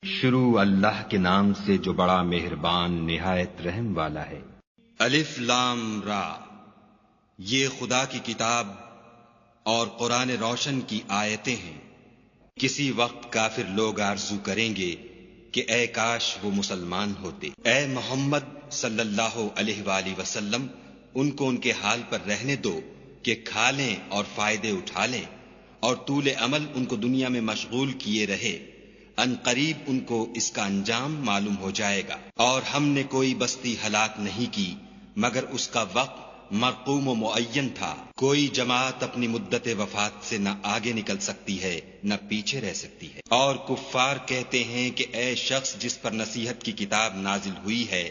شروع اللہ کے نام سے جو بڑا مہربان نہایت رحم والا ہے۔ الف لام را، یہ خدا کی کتاب اور قرآن روشن کی آیتیں ہیں۔ کسی وقت کافر لوگ آرزو کریں گے کہ اے کاش وہ مسلمان ہوتے۔ اے محمد صلی اللہ علیہ وآلہ وسلم، ان کو ان کے حال پر رہنے دو کہ کھا لیں اور فائدے اٹھا لیں، اور طول عمل ان کو دنیا میں مشغول کیے رہے۔ ان قریب ان کو اس کا انجام معلوم ہو جائے گا۔ اور ہم نے کوئی بستی ہلاک نہیں کی مگر اس کا وقت مرقوم و معین تھا۔ کوئی جماعت اپنی مدت وفات سے نہ آگے نکل سکتی ہے نہ پیچھے رہ سکتی ہے۔ اور کفار کہتے ہیں کہ اے شخص جس پر نصیحت کی کتاب نازل ہوئی ہے،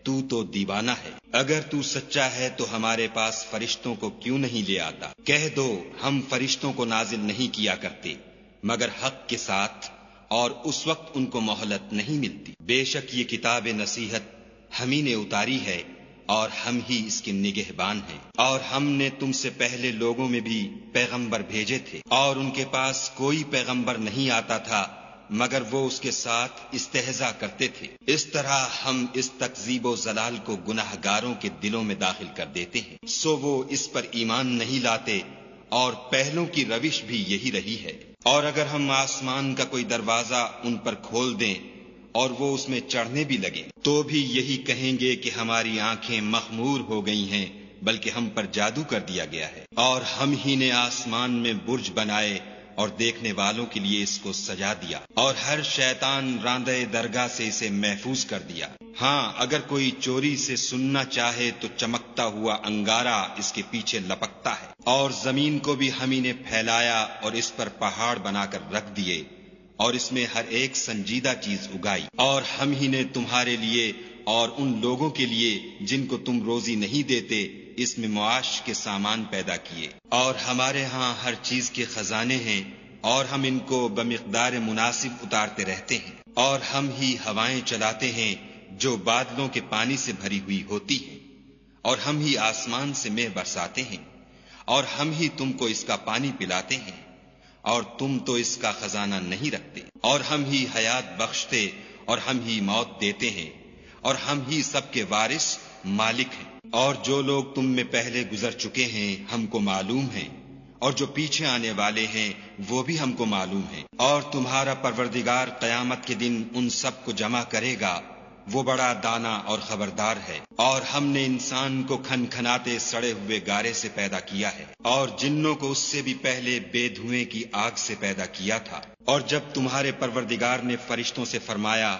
تو دیوانہ ہے۔ اگر تو سچا ہے تو ہمارے پاس فرشتوں کو کیوں نہیں لے آتا؟ کہہ دو ہم فرشتوں کو نازل نہیں کیا کرتے مگر حق کے ساتھ، اور اس وقت ان کو مہلت نہیں ملتی۔ بے شک یہ کتاب نصیحت ہم ہی نے اتاری ہے اور ہم ہی اس کے نگہبان ہیں۔ اور ہم نے تم سے پہلے لوگوں میں بھی پیغمبر بھیجے تھے، اور ان کے پاس کوئی پیغمبر نہیں آتا تھا مگر وہ اس کے ساتھ استہزاء کرتے تھے۔ اس طرح ہم اس تکذیب و ضلال کو گناہ گاروں کے دلوں میں داخل کر دیتے ہیں، سو وہ اس پر ایمان نہیں لاتے، اور پہلوں کی روش بھی یہی رہی ہے۔ اور اگر ہم آسمان کا کوئی دروازہ ان پر کھول دیں اور وہ اس میں چڑھنے بھی لگے تو بھی یہی کہیں گے کہ ہماری آنکھیں مخمور ہو گئی ہیں، بلکہ ہم پر جادو کر دیا گیا ہے۔ اور ہم ہی نے آسمان میں برج بنائے اور دیکھنے والوں کے لیے اس کو سجا دیا، اور ہر شیطان راندہ درگاہ سے اسے محفوظ کر دیا۔ ہاں اگر کوئی چوری سے سننا چاہے تو چمکتا ہوا انگارہ اس کے پیچھے لپکتا ہے۔ اور زمین کو بھی ہم ہی نے پھیلایا اور اس پر پہاڑ بنا کر رکھ دیے، اور اس میں ہر ایک سنجیدہ چیز اگائی۔ اور ہم ہی نے تمہارے لیے اور ان لوگوں کے لیے جن کو تم روزی نہیں دیتے اس میں معاش کے سامان پیدا کیے۔ اور ہمارے ہاں ہر چیز کے خزانے ہیں، اور ہم ان کو بمقدار مناسب اتارتے رہتے ہیں۔ اور ہم ہی ہوائیں چلاتے ہیں جو بادلوں کے پانی سے بھری ہوئی ہوتی ہیں، اور ہم ہی آسمان سے مے برساتے ہیں، اور ہم ہی تم کو اس کا پانی پلاتے ہیں، اور تم تو اس کا خزانہ نہیں رکھتے۔ اور ہم ہی حیات بخشتے اور ہم ہی موت دیتے ہیں، اور ہم ہی سب کے وارث مالک ہیں۔ اور جو لوگ تم میں پہلے گزر چکے ہیں ہم کو معلوم ہیں، اور جو پیچھے آنے والے ہیں وہ بھی ہم کو معلوم ہیں۔ اور تمہارا پروردگار قیامت کے دن ان سب کو جمع کرے گا، وہ بڑا دانا اور خبردار ہے۔ اور ہم نے انسان کو کھنکھناتے سڑے ہوئے گارے سے پیدا کیا ہے، اور جنوں کو اس سے بھی پہلے بے دھوئیں کی آگ سے پیدا کیا تھا۔ اور جب تمہارے پروردگار نے فرشتوں سے فرمایا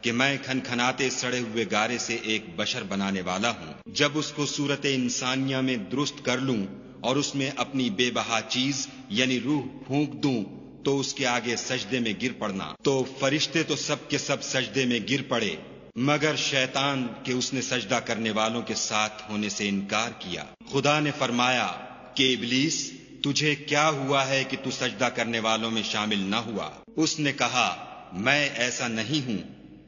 کہ میں کھنکھناتے سڑے ہوئے گارے سے ایک بشر بنانے والا ہوں، جب اس کو صورت انسانیہ میں درست کر لوں اور اس میں اپنی بے بہا چیز یعنی روح پھونک دوں تو اس کے آگے سجدے میں گر پڑنا۔ تو فرشتے تو سب کے سب سجدے میں گر پڑے مگر شیطان کہ اس نے سجدہ کرنے والوں کے ساتھ ہونے سے انکار کیا۔ خدا نے فرمایا کہ ابلیس تجھے کیا ہوا ہے کہ تو سجدہ کرنے والوں میں شامل نہ ہوا؟ اس نے کہا میں ایسا نہیں ہوں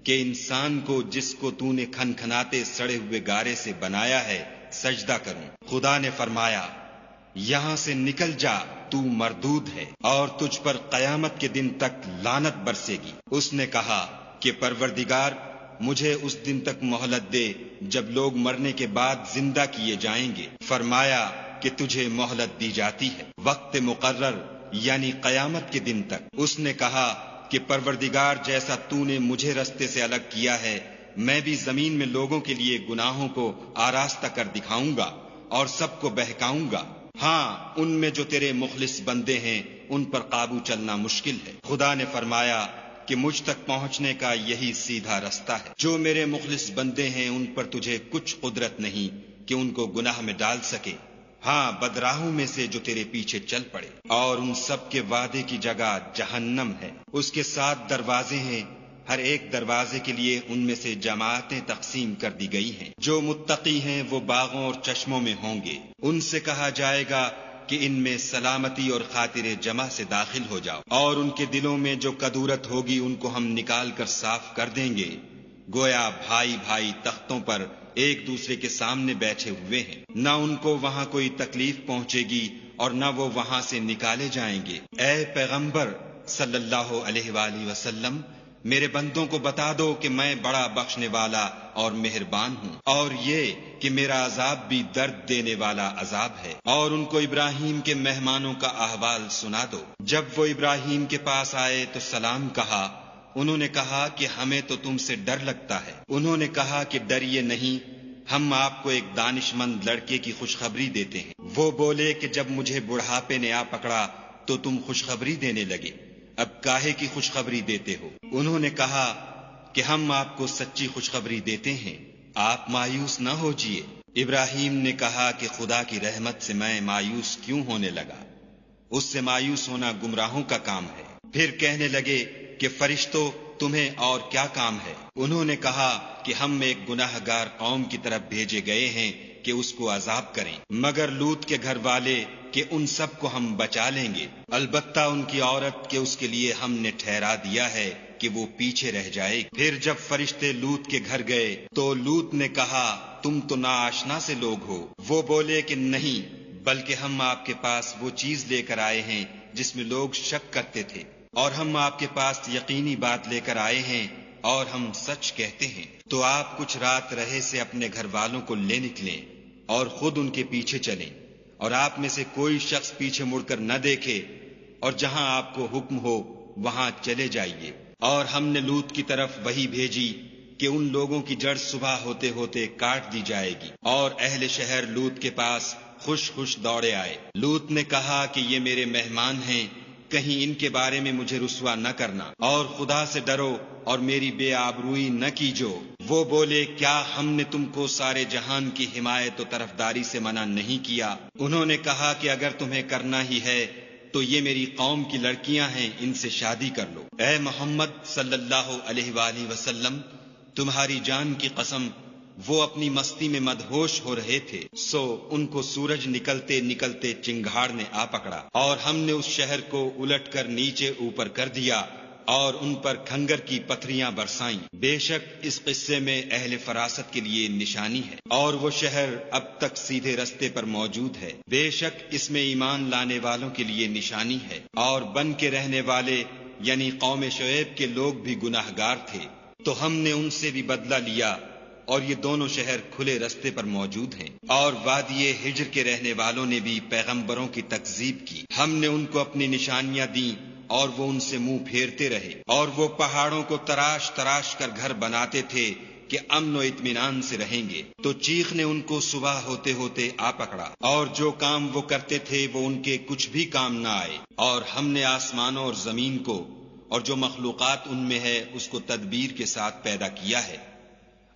کہ انسان کو جس کو تو نے کھنکھناتے سڑے ہوئے گارے سے بنایا ہے سجدہ کروں۔ خدا نے فرمایا یہاں سے نکل جا، تو مردود ہے، اور تجھ پر قیامت کے دن تک لعنت برسے گی۔ اس نے کہا کہ پروردگار مجھے اس دن تک مہلت دے جب لوگ مرنے کے بعد زندہ کیے جائیں گے۔ فرمایا کہ تجھے مہلت دی جاتی ہے وقت مقرر یعنی قیامت کے دن تک۔ اس نے کہا کہ پروردگار جیسا تو نے مجھے رستے سے الگ کیا ہے میں بھی زمین میں لوگوں کے لیے گناہوں کو آراستہ کر دکھاؤں گا اور سب کو بہکاؤں گا۔ ہاں ان میں جو تیرے مخلص بندے ہیں ان پر قابو چلنا مشکل ہے۔ خدا نے فرمایا کہ مجھ تک پہنچنے کا یہی سیدھا رستہ ہے۔ جو میرے مخلص بندے ہیں ان پر تجھے کچھ قدرت نہیں کہ ان کو گناہ میں ڈال سکے، ہاں بدراہوں میں سے جو تیرے پیچھے چل پڑے۔ اور ان سب کے وعدے کی جگہ جہنم ہے، اس کے 7 دروازے ہیں، ہر ایک دروازے کے لیے ان میں سے جماعتیں تقسیم کر دی گئی ہیں۔ جو متقی ہیں وہ باغوں اور چشموں میں ہوں گے، ان سے کہا جائے گا کہ ان میں سلامتی اور خاطر جمع سے داخل ہو جاؤ، اور ان کے دلوں میں جو کدورت ہوگی ان کو ہم نکال کر صاف کر دیں گے، گویا بھائی بھائی تختوں پر ایک دوسرے کے سامنے بیٹھے ہوئے ہیں، نہ ان کو وہاں کوئی تکلیف پہنچے گی اور نہ وہ وہاں سے نکالے جائیں گے۔ اے پیغمبر صلی اللہ علیہ وآلہ وسلم، میرے بندوں کو بتا دو کہ میں بڑا بخشنے والا اور مہربان ہوں، اور یہ کہ میرا عذاب بھی درد دینے والا عذاب ہے۔ اور ان کو ابراہیم کے مہمانوں کا احوال سنا دو۔ جب وہ ابراہیم کے پاس آئے تو سلام کہا۔ انہوں نے کہا کہ ہمیں تو تم سے ڈر لگتا ہے۔ انہوں نے کہا کہ ڈریے نہیں، ہم آپ کو ایک دانش مند لڑکے کی خوشخبری دیتے ہیں۔ وہ بولے کہ جب مجھے بڑھاپے نے آ پکڑا تو تم خوشخبری دینے لگے، اب کاہے کی خوشخبری دیتے ہو؟ انہوں نے کہا کہ ہم آپ کو سچی خوشخبری دیتے ہیں، آپ مایوس نہ ہوجیے۔ ابراہیم نے کہا کہ خدا کی رحمت سے میں مایوس کیوں ہونے لگا؟ اس سے مایوس ہونا گمراہوں کا کام ہے۔ پھر کہنے لگے کہ فرشتوں تمہیں اور کیا کام ہے؟ انہوں نے کہا کہ ہم ایک گناہ گار قوم کی طرف بھیجے گئے ہیں کہ اس کو عذاب کریں، مگر لوط کے گھر والے کہ ان سب کو ہم بچا لیں گے، البتہ ان کی عورت کہ اس کے لیے ہم نے ٹھہرا دیا ہے کہ وہ پیچھے رہ جائے۔ پھر جب فرشتے لوط کے گھر گئے تو لوط نے کہا تم تو ناآشنا سے لوگ ہو۔ وہ بولے کہ نہیں، بلکہ ہم آپ کے پاس وہ چیز لے کر آئے ہیں جس میں لوگ شک کرتے تھے، اور ہم آپ کے پاس یقینی بات لے کر آئے ہیں اور ہم سچ کہتے ہیں۔ تو آپ کچھ رات رہے سے اپنے گھر والوں کو لے نکلیں اور خود ان کے پیچھے چلیں، اور آپ میں سے کوئی شخص پیچھے مڑ کر نہ دیکھے، اور جہاں آپ کو حکم ہو وہاں چلے جائیے۔ اور ہم نے لوط کی طرف وحی بھیجی کہ ان لوگوں کی جڑ صبح ہوتے ہوتے کاٹ دی جائے گی، اور اہل شہر لوط کے پاس خوش خوش دوڑے آئے۔ لوط نے کہا کہ یہ میرے مہمان ہیں، کہیں ان کے بارے میں مجھے رسوا نہ کرنا، اور خدا سے ڈرو اور میری بے آبروئی نہ کیجو۔ وہ بولے کیا ہم نے تم کو سارے جہان کی حمایت و طرفداری سے منع نہیں کیا؟ انہوں نے کہا کہ اگر تمہیں کرنا ہی ہے تو یہ میری قوم کی لڑکیاں ہیں، ان سے شادی کر لو۔ اے محمد صلی اللہ علیہ وآلہ وسلم، تمہاری جان کی قسم وہ اپنی مستی میں مدہوش ہو رہے تھے، سو ان کو سورج نکلتے نکلتے چنگھاڑ نے آ پکڑا، اور ہم نے اس شہر کو الٹ کر نیچے اوپر کر دیا اور ان پر کھنگر کی پتھریاں برسائیں۔ بے شک اس قصے میں اہل فراست کے لیے نشانی ہے، اور وہ شہر اب تک سیدھے رستے پر موجود ہے۔ بے شک اس میں ایمان لانے والوں کے لیے نشانی ہے، اور بن کے رہنے والے یعنی قوم شعیب کے لوگ بھی گناہ گار تھے، تو ہم نے ان سے بھی بدلہ لیا، اور یہ دونوں شہر کھلے رستے پر موجود ہیں۔ اور وادی ہجر کے رہنے والوں نے بھی پیغمبروں کی تکذیب کی، ہم نے ان کو اپنی نشانیاں دیں اور وہ ان سے منہ پھیرتے رہے، اور وہ پہاڑوں کو تراش تراش کر گھر بناتے تھے کہ امن و اطمینان سے رہیں گے، تو چیخ نے ان کو صبح ہوتے ہوتے آ پکڑا، اور جو کام وہ کرتے تھے وہ ان کے کچھ بھی کام نہ آئے۔ اور ہم نے آسمانوں اور زمین کو اور جو مخلوقات ان میں ہے اس کو تدبیر کے ساتھ پیدا کیا ہے،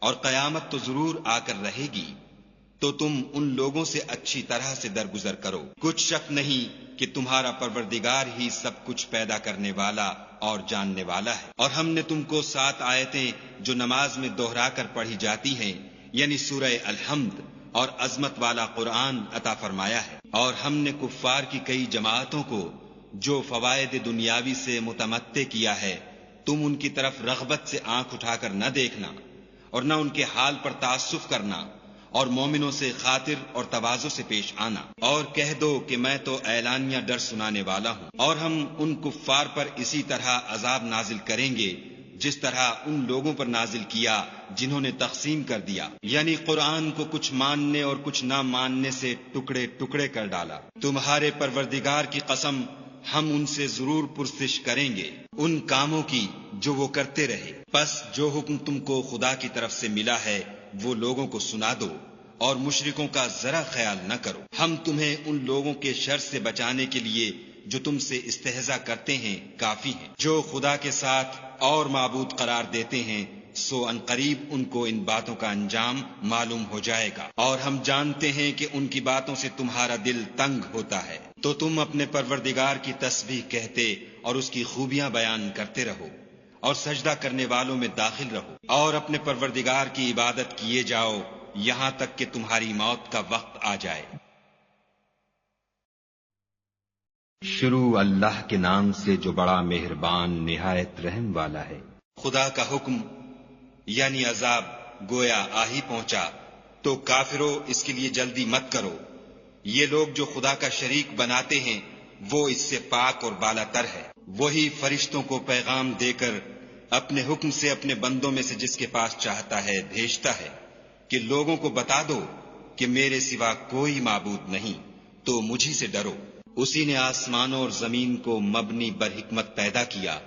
اور قیامت تو ضرور آ کر رہے گی، تو تم ان لوگوں سے اچھی طرح سے درگزر کرو۔ کچھ شک نہیں کہ تمہارا پروردگار ہی سب کچھ پیدا کرنے والا اور جاننے والا ہے۔ اور ہم نے تم کو 7 آیتیں جو نماز میں دہرا کر پڑھی جاتی ہیں، یعنی سورہ الحمد اور عظمت والا قرآن عطا فرمایا ہے، اور ہم نے کفار کی کئی جماعتوں کو جو فوائد دنیاوی سے متمتع کیا ہے، تم ان کی طرف رغبت سے آنکھ اٹھا کر نہ دیکھنا اور نہ ان کے حال پر تعسف کرنا، اور مومنوں سے خاطر اور تواضع سے پیش آنا، اور کہہ دو کہ میں تو اعلانیہ ڈر سنانے والا ہوں، اور ہم ان کفار پر اسی طرح عذاب نازل کریں گے جس طرح ان لوگوں پر نازل کیا جنہوں نے تقسیم کر دیا، یعنی قرآن کو کچھ ماننے اور کچھ نہ ماننے سے ٹکڑے ٹکڑے کر ڈالا۔ تمہارے پروردگار کی قسم ہم ان سے ضرور پرسش کریں گے ان کاموں کی جو وہ کرتے رہے۔ پس جو حکم تم کو خدا کی طرف سے ملا ہے وہ لوگوں کو سنا دو، اور مشرکوں کا ذرا خیال نہ کرو۔ ہم تمہیں ان لوگوں کے شر سے بچانے کے لیے جو تم سے استہزاء کرتے ہیں کافی ہیں۔ جو خدا کے ساتھ اور معبود قرار دیتے ہیں سو ان قریب ان کو ان باتوں کا انجام معلوم ہو جائے گا، اور ہم جانتے ہیں کہ ان کی باتوں سے تمہارا دل تنگ ہوتا ہے، تو تم اپنے پروردگار کی تسبیح کہتے اور اس کی خوبیاں بیان کرتے رہو، اور سجدہ کرنے والوں میں داخل رہو، اور اپنے پروردگار کی عبادت کیے جاؤ یہاں تک کہ تمہاری موت کا وقت آ جائے۔ شروع اللہ کے نام سے جو بڑا مہربان نہایت رحم والا ہے۔ خدا کا حکم یعنی عذاب گویا آ ہی پہنچا، تو کافروں اس کے لیے جلدی مت کرو۔ یہ لوگ جو خدا کا شریک بناتے ہیں وہ اس سے پاک اور بالا تر ہے۔ وہی فرشتوں کو پیغام دے کر اپنے حکم سے اپنے بندوں میں سے جس کے پاس چاہتا ہے بھیجتا ہے کہ لوگوں کو بتا دو کہ میرے سوا کوئی معبود نہیں، تو مجھی سے ڈرو۔ اسی نے آسمانوں اور زمین کو مبنی بر حکمت پیدا کیا،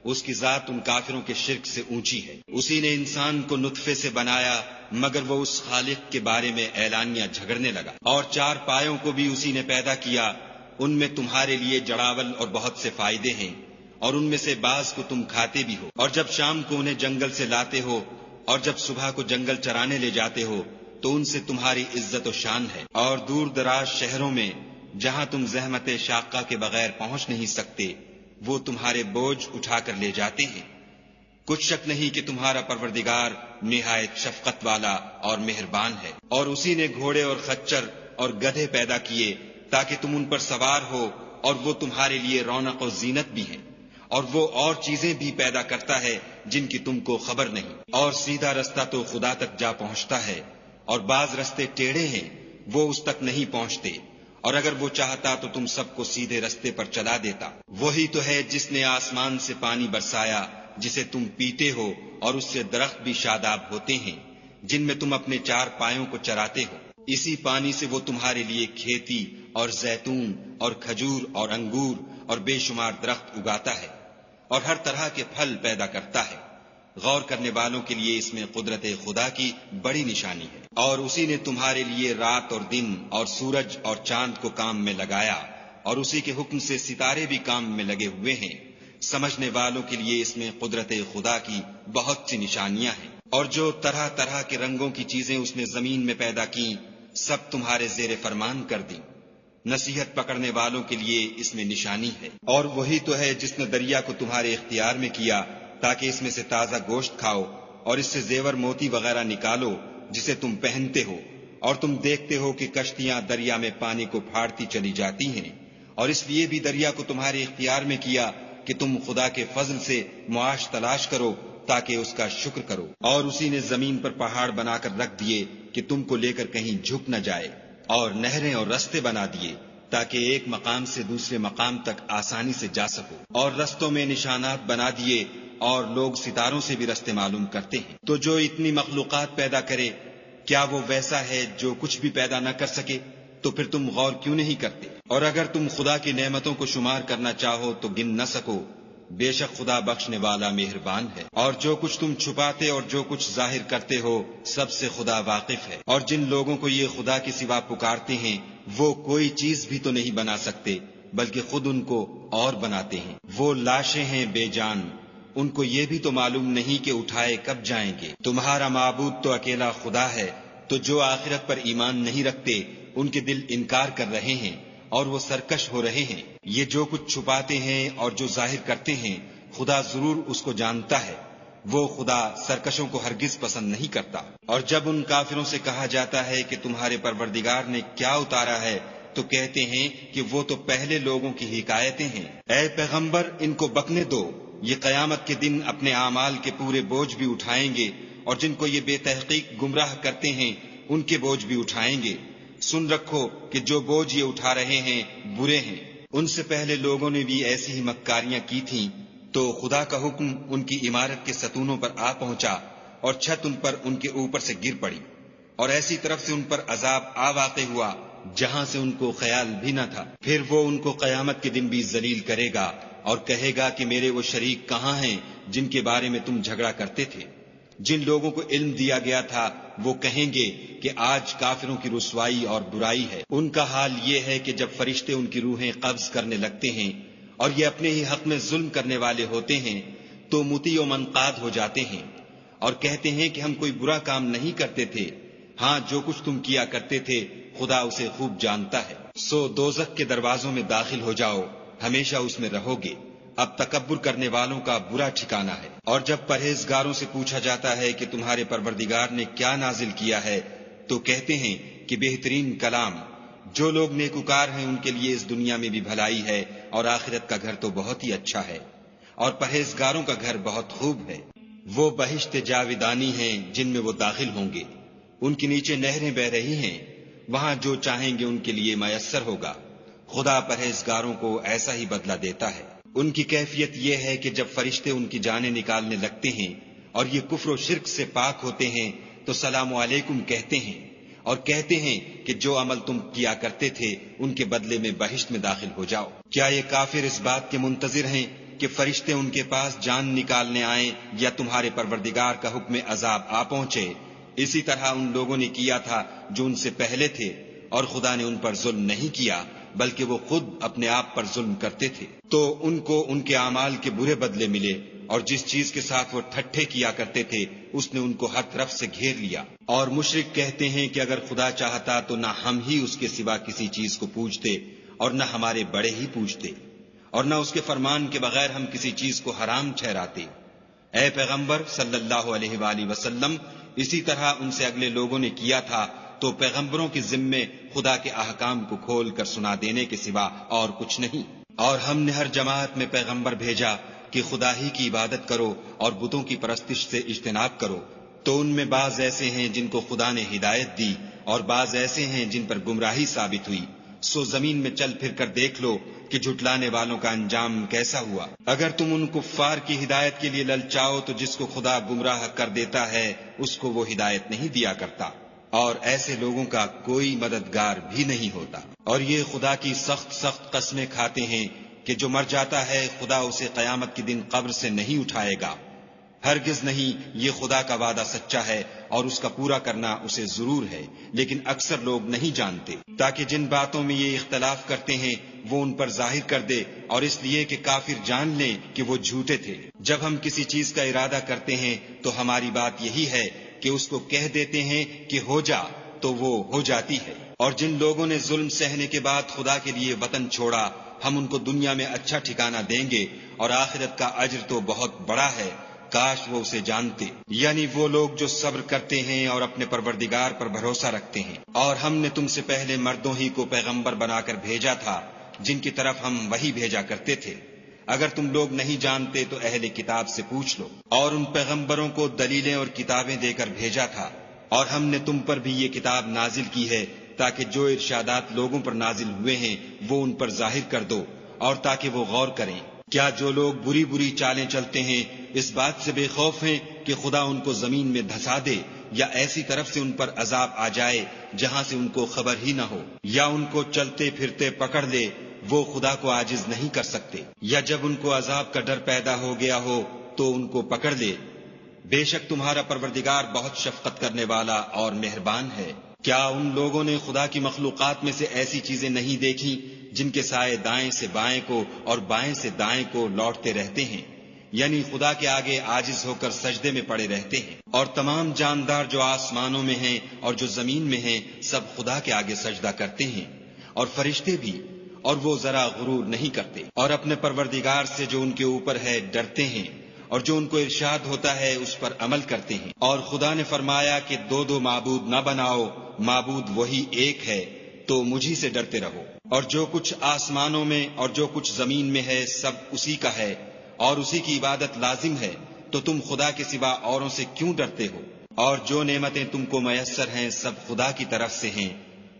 اس کی ذات ان کافروں کے شرک سے اونچی ہے۔ اسی نے انسان کو نطفے سے بنایا مگر وہ اس خالق کے بارے میں اعلانیہ جھگڑنے لگا، اور چار پایوں کو بھی اسی نے پیدا کیا، ان میں تمہارے لیے جڑاول اور بہت سے فائدے ہیں، اور ان میں سے بعض کو تم کھاتے بھی ہو، اور جب شام کو انہیں جنگل سے لاتے ہو اور جب صبح کو جنگل چرانے لے جاتے ہو تو ان سے تمہاری عزت و شان ہے، اور دور دراز شہروں میں جہاں تم زحمت شاقہ کے بغیر پہنچ نہیں سکتے وہ تمہارے بوجھ اٹھا کر لے جاتے ہیں۔ کچھ شک نہیں کہ تمہارا پروردگار نہایت شفقت والا اور مہربان ہے۔ اور اسی نے گھوڑے اور خچر اور گدھے پیدا کیے تاکہ تم ان پر سوار ہو، اور وہ تمہارے لیے رونق و زینت بھی ہیں، اور وہ اور چیزیں بھی پیدا کرتا ہے جن کی تم کو خبر نہیں۔ اور سیدھا رستہ تو خدا تک جا پہنچتا ہے، اور بعض رستے ٹیڑھے ہیں وہ اس تک نہیں پہنچتے، اور اگر وہ چاہتا تو تم سب کو سیدھے رستے پر چلا دیتا۔ وہی تو ہے جس نے آسمان سے پانی برسایا جسے تم پیتے ہو، اور اس سے درخت بھی شاداب ہوتے ہیں جن میں تم اپنے چار پایوں کو چراتے ہو۔ اسی پانی سے وہ تمہارے لیے کھیتی اور زیتون اور کھجور اور انگور اور بے شمار درخت اگاتا ہے، اور ہر طرح کے پھل پیدا کرتا ہے۔ غور کرنے والوں کے لیے اس میں قدرت خدا کی بڑی نشانی ہے۔ اور اسی نے تمہارے لیے رات اور دن اور سورج اور چاند کو کام میں لگایا، اور اسی کے حکم سے ستارے بھی کام میں لگے ہوئے ہیں۔ سمجھنے والوں کے لیے اس میں قدرت خدا کی بہت سی نشانیاں ہیں۔ اور جو طرح طرح کے رنگوں کی چیزیں اس نے زمین میں پیدا کی سب تمہارے زیر فرمان کر دی۔ نصیحت پکڑنے والوں کے لیے اس میں نشانی ہے۔ اور وہی تو ہے جس نے دریا کو تمہارے اختیار میں کیا تاکہ اس میں سے تازہ گوشت کھاؤ، اور اس سے زیور موتی وغیرہ نکالو جسے تم پہنتے ہو، اور تم دیکھتے ہو کہ کشتیاں دریا میں پانی کو پھاڑتی چلی جاتی ہیں، اور اس لیے بھی دریا کو تمہارے اختیار میں کیا کہ تم خدا کے فضل سے معاش تلاش کرو تاکہ اس کا شکر کرو۔ اور اسی نے زمین پر پہاڑ بنا کر رکھ دیے کہ تم کو لے کر کہیں جھک نہ جائے، اور نہریں اور رستے بنا دیے تاکہ ایک مقام سے دوسرے مقام تک آسانی سے جا سکو، اور رستوں میں نشانات بنا دیے، اور لوگ ستاروں سے بھی رستے معلوم کرتے ہیں۔ تو جو اتنی مخلوقات پیدا کرے کیا وہ ویسا ہے جو کچھ بھی پیدا نہ کر سکے؟ تو پھر تم غور کیوں نہیں کرتے؟ اور اگر تم خدا کی نعمتوں کو شمار کرنا چاہو تو گن نہ سکو، بے شک خدا بخشنے والا مہربان ہے۔ اور جو کچھ تم چھپاتے اور جو کچھ ظاہر کرتے ہو سب سے خدا واقف ہے۔ اور جن لوگوں کو یہ خدا کے سوا پکارتے ہیں وہ کوئی چیز بھی تو نہیں بنا سکتے بلکہ خود ان کو اور بناتے ہیں۔ وہ لاشیں ہیں بے جان، ان کو یہ بھی تو معلوم نہیں کہ اٹھائے کب جائیں گے۔ تمہارا معبود تو اکیلا خدا ہے، تو جو آخرت پر ایمان نہیں رکھتے ان کے دل انکار کر رہے ہیں اور وہ سرکش ہو رہے ہیں۔ یہ جو کچھ چھپاتے ہیں اور جو ظاہر کرتے ہیں خدا ضرور اس کو جانتا ہے، وہ خدا سرکشوں کو ہرگز پسند نہیں کرتا۔ اور جب ان کافروں سے کہا جاتا ہے کہ تمہارے پروردگار نے کیا اتارا ہے تو کہتے ہیں کہ وہ تو پہلے لوگوں کی حکایتیں ہیں۔ اے پیغمبر ان کو بکنے دو، یہ قیامت کے دن اپنے اعمال کے پورے بوجھ بھی اٹھائیں گے، اور جن کو یہ بے تحقیق گمراہ کرتے ہیں ان کے بوجھ بھی اٹھائیں گے۔ سن رکھو کہ جو بوجھ یہ اٹھا رہے ہیں برے ہیں۔ ان سے پہلے لوگوں نے بھی ایسی ہی مکاریاں کی تھیں، تو خدا کا حکم ان کی عمارت کے ستونوں پر آ پہنچا اور چھت ان پر ان کے اوپر سے گر پڑی، اور ایسی طرف سے ان پر عذاب آ واقع ہوا جہاں سے ان کو خیال بھی نہ تھا۔ پھر وہ ان کو قیامت کے دن بھی ذلیل کرے گا اور کہے گا کہ میرے وہ شریک کہاں ہیں جن کے بارے میں تم جھگڑا کرتے تھے؟ جن لوگوں کو علم دیا گیا تھا وہ کہیں گے کہ آج کافروں کی رسوائی اور برائی ہے۔ ان کا حال یہ ہے کہ جب فرشتے ان کی روحیں قبض کرنے لگتے ہیں اور یہ اپنے ہی حق میں ظلم کرنے والے ہوتے ہیں تو مطیع و منقاد ہو جاتے ہیں اور کہتے ہیں کہ ہم کوئی برا کام نہیں کرتے تھے، ہاں جو کچھ تم کیا کرتے تھے خدا اسے خوب جانتا ہے۔ سو دوزخ کے دروازوں میں داخل ہو جاؤ، ہمیشہ اس میں رہو گے، اب تکبر کرنے والوں کا برا ٹھکانہ ہے۔ اور جب پرہیزگاروں سے پوچھا جاتا ہے کہ تمہارے پروردگار نے کیا نازل کیا ہے تو کہتے ہیں کہ بہترین کلام۔ جو لوگ نیکوکار ہیں ان کے لیے اس دنیا میں بھی بھلائی ہے اور آخرت کا گھر تو بہت ہی اچھا ہے، اور پرہیزگاروں کا گھر بہت خوب ہے۔ وہ بہشت جاودانی ہیں جن میں وہ داخل ہوں گے، ان کے نیچے نہریں بہ رہی ہیں، وہاں جو چاہیں گے ان کے لیے میسر ہوگا۔ خدا پرہیزگاروں کو ایسا ہی بدلہ دیتا ہے۔ ان کی کیفیت یہ ہے کہ جب فرشتے ان کی جانیں نکالنے لگتے ہیں اور یہ کفر و شرک سے پاک ہوتے ہیں تو سلام علیکم کہتے ہیں اور کہتے ہیں کہ جو عمل تم کیا کرتے تھے ان کے بدلے میں بہشت میں داخل ہو جاؤ۔ کیا یہ کافر اس بات کے منتظر ہیں کہ فرشتے ان کے پاس جان نکالنے آئیں یا تمہارے پروردگار کا حکم عذاب آ پہنچے؟ اسی طرح ان لوگوں نے کیا تھا جو ان سے پہلے تھے، اور خدا نے ان پر ظلم نہیں کیا بلکہ وہ خود اپنے آپ پر ظلم کرتے تھے۔ تو ان کو ان کے اعمال کے برے بدلے ملے، اور جس چیز کے ساتھ وہ ٹھٹھے کیا کرتے تھے اس نے ان کو ہر طرف سے گھیر لیا۔ اور مشرک کہتے ہیں کہ اگر خدا چاہتا تو نہ ہم ہی اس کے سوا کسی چیز کو پوجتے اور نہ ہمارے بڑے ہی پوجتے، اور نہ اس کے فرمان کے بغیر ہم کسی چیز کو حرام ٹھہراتے۔ اے پیغمبر صلی اللہ علیہ وآلہ وسلم، اسی طرح ان سے اگلے لوگوں نے کیا تھا، تو پیغمبروں کے ذمے خدا کے احکام کو کھول کر سنا دینے کے سوا اور کچھ نہیں۔ اور ہم نے ہر جماعت میں پیغمبر بھیجا کہ خدا ہی کی عبادت کرو اور بتوں کی پرستش سے اجتناب کرو، تو ان میں بعض ایسے ہیں جن کو خدا نے ہدایت دی اور بعض ایسے ہیں جن پر گمراہی ثابت ہوئی۔ سو زمین میں چل پھر کر دیکھ لو کہ جھٹلانے والوں کا انجام کیسا ہوا۔ اگر تم ان کفار کی ہدایت کے لیے للچاؤ تو جس کو خدا گمراہ کر دیتا ہے اس کو وہ ہدایت نہیں دیا کرتا، اور ایسے لوگوں کا کوئی مددگار بھی نہیں ہوتا۔ اور یہ خدا کی سخت سخت قسمیں کھاتے ہیں کہ جو مر جاتا ہے خدا اسے قیامت کے دن قبر سے نہیں اٹھائے گا۔ ہرگز نہیں، یہ خدا کا وعدہ سچا ہے اور اس کا پورا کرنا اسے ضرور ہے، لیکن اکثر لوگ نہیں جانتے۔ تاکہ جن باتوں میں یہ اختلاف کرتے ہیں وہ ان پر ظاہر کر دے، اور اس لیے کہ کافر جان لیں کہ وہ جھوٹے تھے۔ جب ہم کسی چیز کا ارادہ کرتے ہیں تو ہماری بات یہی ہے کہ اس کو کہہ دیتے ہیں کہ ہو جا، تو وہ ہو جاتی ہے۔ اور جن لوگوں نے ظلم سہنے کے بعد خدا کے لیے وطن چھوڑا، ہم ان کو دنیا میں اچھا ٹھکانہ دیں گے، اور آخرت کا اجر تو بہت بڑا ہے، کاش وہ اسے جانتے۔ یعنی وہ لوگ جو صبر کرتے ہیں اور اپنے پروردگار پر بھروسہ رکھتے ہیں۔ اور ہم نے تم سے پہلے مردوں ہی کو پیغمبر بنا کر بھیجا تھا جن کی طرف ہم وحی بھیجا کرتے تھے۔ اگر تم لوگ نہیں جانتے تو اہل کتاب سے پوچھ لو۔ اور ان پیغمبروں کو دلیلیں اور کتابیں دے کر بھیجا تھا، اور ہم نے تم پر بھی یہ کتاب نازل کی ہے تاکہ جو ارشادات لوگوں پر نازل ہوئے ہیں وہ ان پر ظاہر کر دو، اور تاکہ وہ غور کریں۔ کیا جو لوگ بری بری چالیں چلتے ہیں اس بات سے بے خوف ہیں کہ خدا ان کو زمین میں دھسا دے، یا ایسی طرف سے ان پر عذاب آ جائے جہاں سے ان کو خبر ہی نہ ہو، یا ان کو چلتے پھرتے پکڑ لے؟ وہ خدا کو عاجز نہیں کر سکتے۔ یا جب ان کو عذاب کا ڈر پیدا ہو گیا ہو تو ان کو پکڑ لے۔ بے شک تمہارا پروردگار بہت شفقت کرنے والا اور مہربان ہے۔ کیا ان لوگوں نے خدا کی مخلوقات میں سے ایسی چیزیں نہیں دیکھی جن کے سائے دائیں سے بائیں کو اور بائیں سے دائیں کو لوٹتے رہتے ہیں؟ یعنی خدا کے آگے عاجز ہو کر سجدے میں پڑے رہتے ہیں۔ اور تمام جاندار جو آسمانوں میں ہیں اور جو زمین میں ہیں سب خدا کے آگے سجدہ کرتے ہیں، اور فرشتے بھی، اور وہ ذرا غرور نہیں کرتے، اور اپنے پروردگار سے جو ان کے اوپر ہے ڈرتے ہیں، اور جو ان کو ارشاد ہوتا ہے اس پر عمل کرتے ہیں۔ اور خدا نے فرمایا کہ دو معبود نہ بناؤ، معبود وہی ایک ہے، تو مجھی سے ڈرتے رہو۔ اور جو کچھ آسمانوں میں اور جو کچھ زمین میں ہے سب اسی کا ہے، اور اسی کی عبادت لازم ہے، تو تم خدا کے سوا اوروں سے کیوں ڈرتے ہو؟ اور جو نعمتیں تم کو میسر ہیں سب خدا کی طرف سے ہیں۔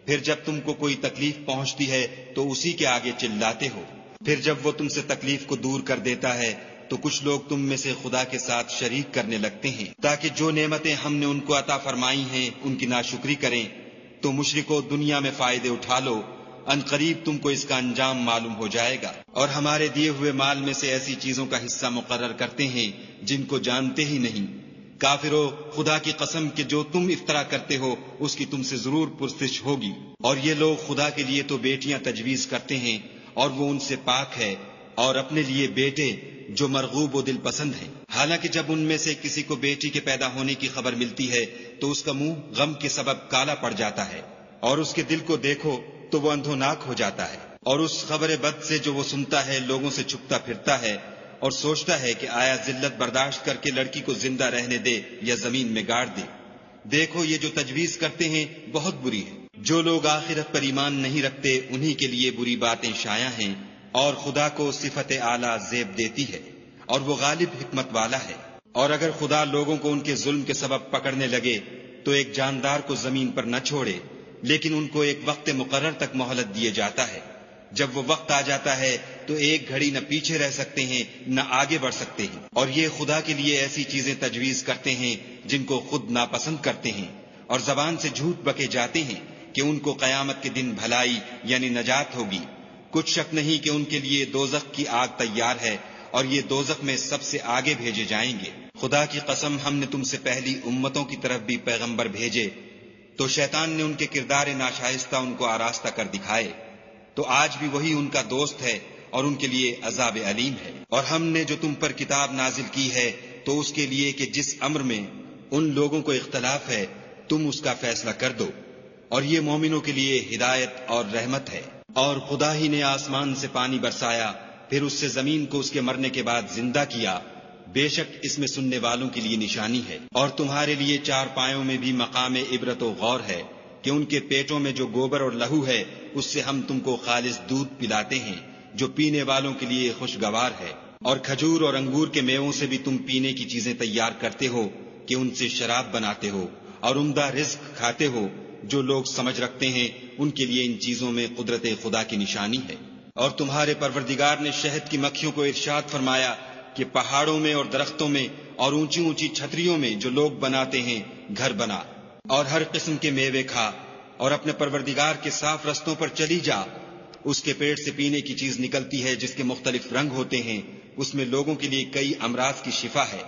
پھر جب تم کو کوئی تکلیف پہنچتی ہے تو اسی کے آگے چلاتے ہو، پھر جب وہ تم سے تکلیف کو دور کر دیتا ہے تو کچھ لوگ تم میں سے خدا کے ساتھ شریک کرنے لگتے ہیں تاکہ جو نعمتیں ہم نے ان کو عطا فرمائی ہیں ان کی ناشکری کریں۔ تو مشرکو دنیا میں فائدے اٹھا لو، ان قریب تم کو اس کا انجام معلوم ہو جائے گا۔ اور ہمارے دیے ہوئے مال میں سے ایسی چیزوں کا حصہ مقرر کرتے ہیں جن کو جانتے ہی نہیں۔ کافرو، خدا کی قسم کہ جو تم افطرا کرتے ہو اس کی تم سے ضرور پرسش ہوگی۔ اور یہ لوگ خدا کے لیے تو بیٹیاں تجویز کرتے ہیں اور وہ ان سے پاک ہے، اور اپنے لیے بیٹے جو مرغوب و دل پسند ہیں۔ حالانکہ جب ان میں سے کسی کو بیٹی کے پیدا ہونے کی خبر ملتی ہے تو اس کا منہ غم کے سبب کالا پڑ جاتا ہے، اور اس کے دل کو دیکھو تو وہ اندھوناک ہو جاتا ہے، اور اس خبر بد سے جو وہ سنتا ہے لوگوں سے چھپتا پھرتا ہے اور سوچتا ہے کہ آیا ذلت برداشت کر کے لڑکی کو زندہ رہنے دے یا زمین میں گاڑ دے۔ دیکھو یہ جو تجویز کرتے ہیں بہت بری ہے۔ جو لوگ آخرت پر ایمان نہیں رکھتے انہی کے لیے بری باتیں شائع ہیں، اور خدا کو صفت اعلیٰ زیب دیتی ہے، اور وہ غالب حکمت والا ہے۔ اور اگر خدا لوگوں کو ان کے ظلم کے سبب پکڑنے لگے تو ایک جاندار کو زمین پر نہ چھوڑے، لیکن ان کو ایک وقت مقرر تک مہلت دیے جاتا ہے۔ جب وہ وقت آ جاتا ہے تو ایک گھڑی نہ پیچھے رہ سکتے ہیں نہ آگے بڑھ سکتے ہیں، اور یہ خدا کے لیے ایسی چیزیں تجویز کرتے ہیں جن کو خود ناپسند کرتے ہیں، اور زبان سے جھوٹ بکے جاتے ہیں کہ ان کو قیامت کے دن بھلائی یعنی نجات ہوگی۔ کچھ شک نہیں کہ ان کے لیے دوزخ کی آگ تیار ہے، اور یہ دوزخ میں سب سے آگے بھیجے جائیں گے۔ خدا کی قسم، ہم نے تم سے پہلی امتوں کی طرف بھی پیغمبر بھیجے، تو شیطان نے ان کے کردار ناشائستہ ان کو آراستہ کر دکھائے، تو آج بھی وہی ان کا دوست ہے اور ان کے لیے عذاب علیم ہے۔ اور ہم نے جو تم پر کتاب نازل کی ہے تو اس کے لیے کہ جس امر میں ان لوگوں کو اختلاف ہے تم اس کا فیصلہ کر دو، اور یہ مومنوں کے لیے ہدایت اور رحمت ہے۔ اور خدا ہی نے آسمان سے پانی برسایا، پھر اس سے زمین کو اس کے مرنے کے بعد زندہ کیا، بے شک اس میں سننے والوں کے لیے نشانی ہے۔ اور تمہارے لیے چار پایوں میں بھی مقام عبرت و غور ہے کہ ان کے پیٹوں میں جو گوبر اور لہو ہے اس سے ہم تم کو خالص دودھ پلاتے ہیں جو پینے والوں کے لیے خوشگوار ہے، اور کھجور اور انگور کے میووں سے بھی تم پینے کی چیزیں تیار کرتے ہو کہ ان سے شراب بناتے ہو، اور عمدہ رزق کھاتے ہو۔ جو لوگ سمجھ رکھتے ہیں ان کے لیے ان چیزوں میں قدرت خدا کی نشانی ہے۔ اور تمہارے پروردگار نے شہد کی مکھیوں کو ارشاد فرمایا کہ پہاڑوں میں اور درختوں میں اور اونچی اونچی چھتریوں میں جو لوگ بناتے ہیں گھر بنا، اور ہر قسم کے میوے کھا، اور اپنے پروردگار کے صاف رستوں پر چلی جا۔ اس کے پیٹ سے پینے کی چیز نکلتی ہے جس کے مختلف رنگ ہوتے ہیں، اس میں لوگوں کے لیے کئی امراض کی شفا ہے،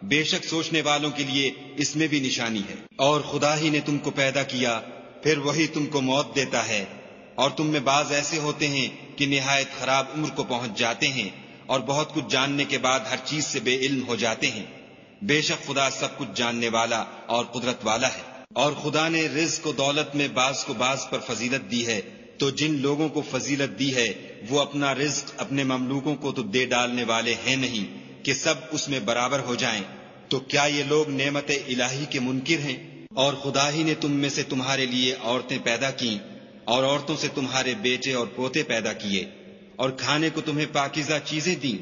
بے شک سوچنے والوں کے لیے اس میں بھی نشانی ہے۔ اور خدا ہی نے تم کو پیدا کیا، پھر وہی تم کو موت دیتا ہے، اور تم میں بعض ایسے ہوتے ہیں کہ نہایت خراب عمر کو پہنچ جاتے ہیں، اور بہت کچھ جاننے کے بعد ہر چیز سے بے علم ہو جاتے ہیں۔ بے شک خدا سب کچھ جاننے والا اور قدرت والا ہے۔ اور خدا نے رزق و دولت میں بعض کو بعض پر فضیلت دی ہے، تو جن لوگوں کو فضیلت دی ہے وہ اپنا رزق اپنے مملوکوں کو تو دے ڈالنے والے ہیں نہیں کہ سب اس میں برابر ہو جائیں، تو کیا یہ لوگ نعمت الہی کے منکر ہیں؟ اور خدا ہی نے تم میں سے تمہارے لیے عورتیں پیدا کیں، اور عورتوں سے تمہارے بیٹے اور پوتے پیدا کیے، اور کھانے کو تمہیں پاکیزہ چیزیں دیں،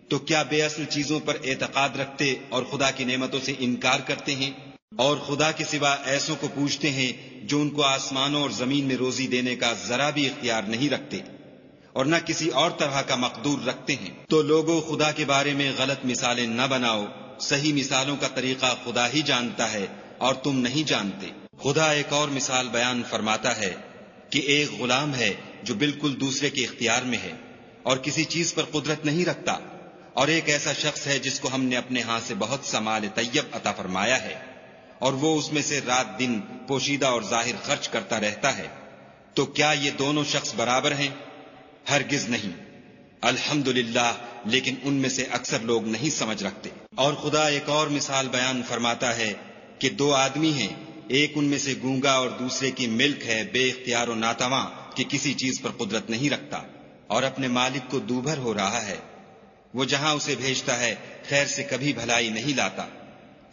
تو کیا بے اصل چیزوں پر اعتقاد رکھتے اور خدا کی نعمتوں سے انکار کرتے ہیں؟ اور خدا کے سوا ایسوں کو پوچھتے ہیں جو ان کو آسمانوں اور زمین میں روزی دینے کا ذرا بھی اختیار نہیں رکھتے، اور نہ کسی اور طرح کا مقدور رکھتے ہیں۔ تو لوگوں، خدا کے بارے میں غلط مثالیں نہ بناؤ، صحیح مثالوں کا طریقہ خدا ہی جانتا ہے اور تم نہیں جانتے۔ خدا ایک اور مثال بیان فرماتا ہے کہ ایک غلام ہے جو بالکل دوسرے کے اختیار میں ہے اور کسی چیز پر قدرت نہیں رکھتا، اور ایک ایسا شخص ہے جس کو ہم نے اپنے ہاں سے بہت سا مال طیب عطا فرمایا ہے، اور وہ اس میں سے رات دن پوشیدہ اور ظاہر خرچ کرتا رہتا ہے۔ تو کیا یہ دونوں شخص برابر ہیں؟ ہرگز نہیں۔ الحمدللہ، لیکن ان میں سے اکثر لوگ نہیں سمجھ رکھتے۔ اور خدا ایک اور مثال بیان فرماتا ہے کہ دو آدمی ہیں، ایک ان میں سے گونگا اور دوسرے کی ملک ہے بے اختیار و ناتواں کہ کسی چیز پر قدرت نہیں رکھتا، اور اپنے مالک کو دوبھر ہو رہا ہے، وہ جہاں اسے بھیجتا ہے خیر سے کبھی بھلائی نہیں لاتا۔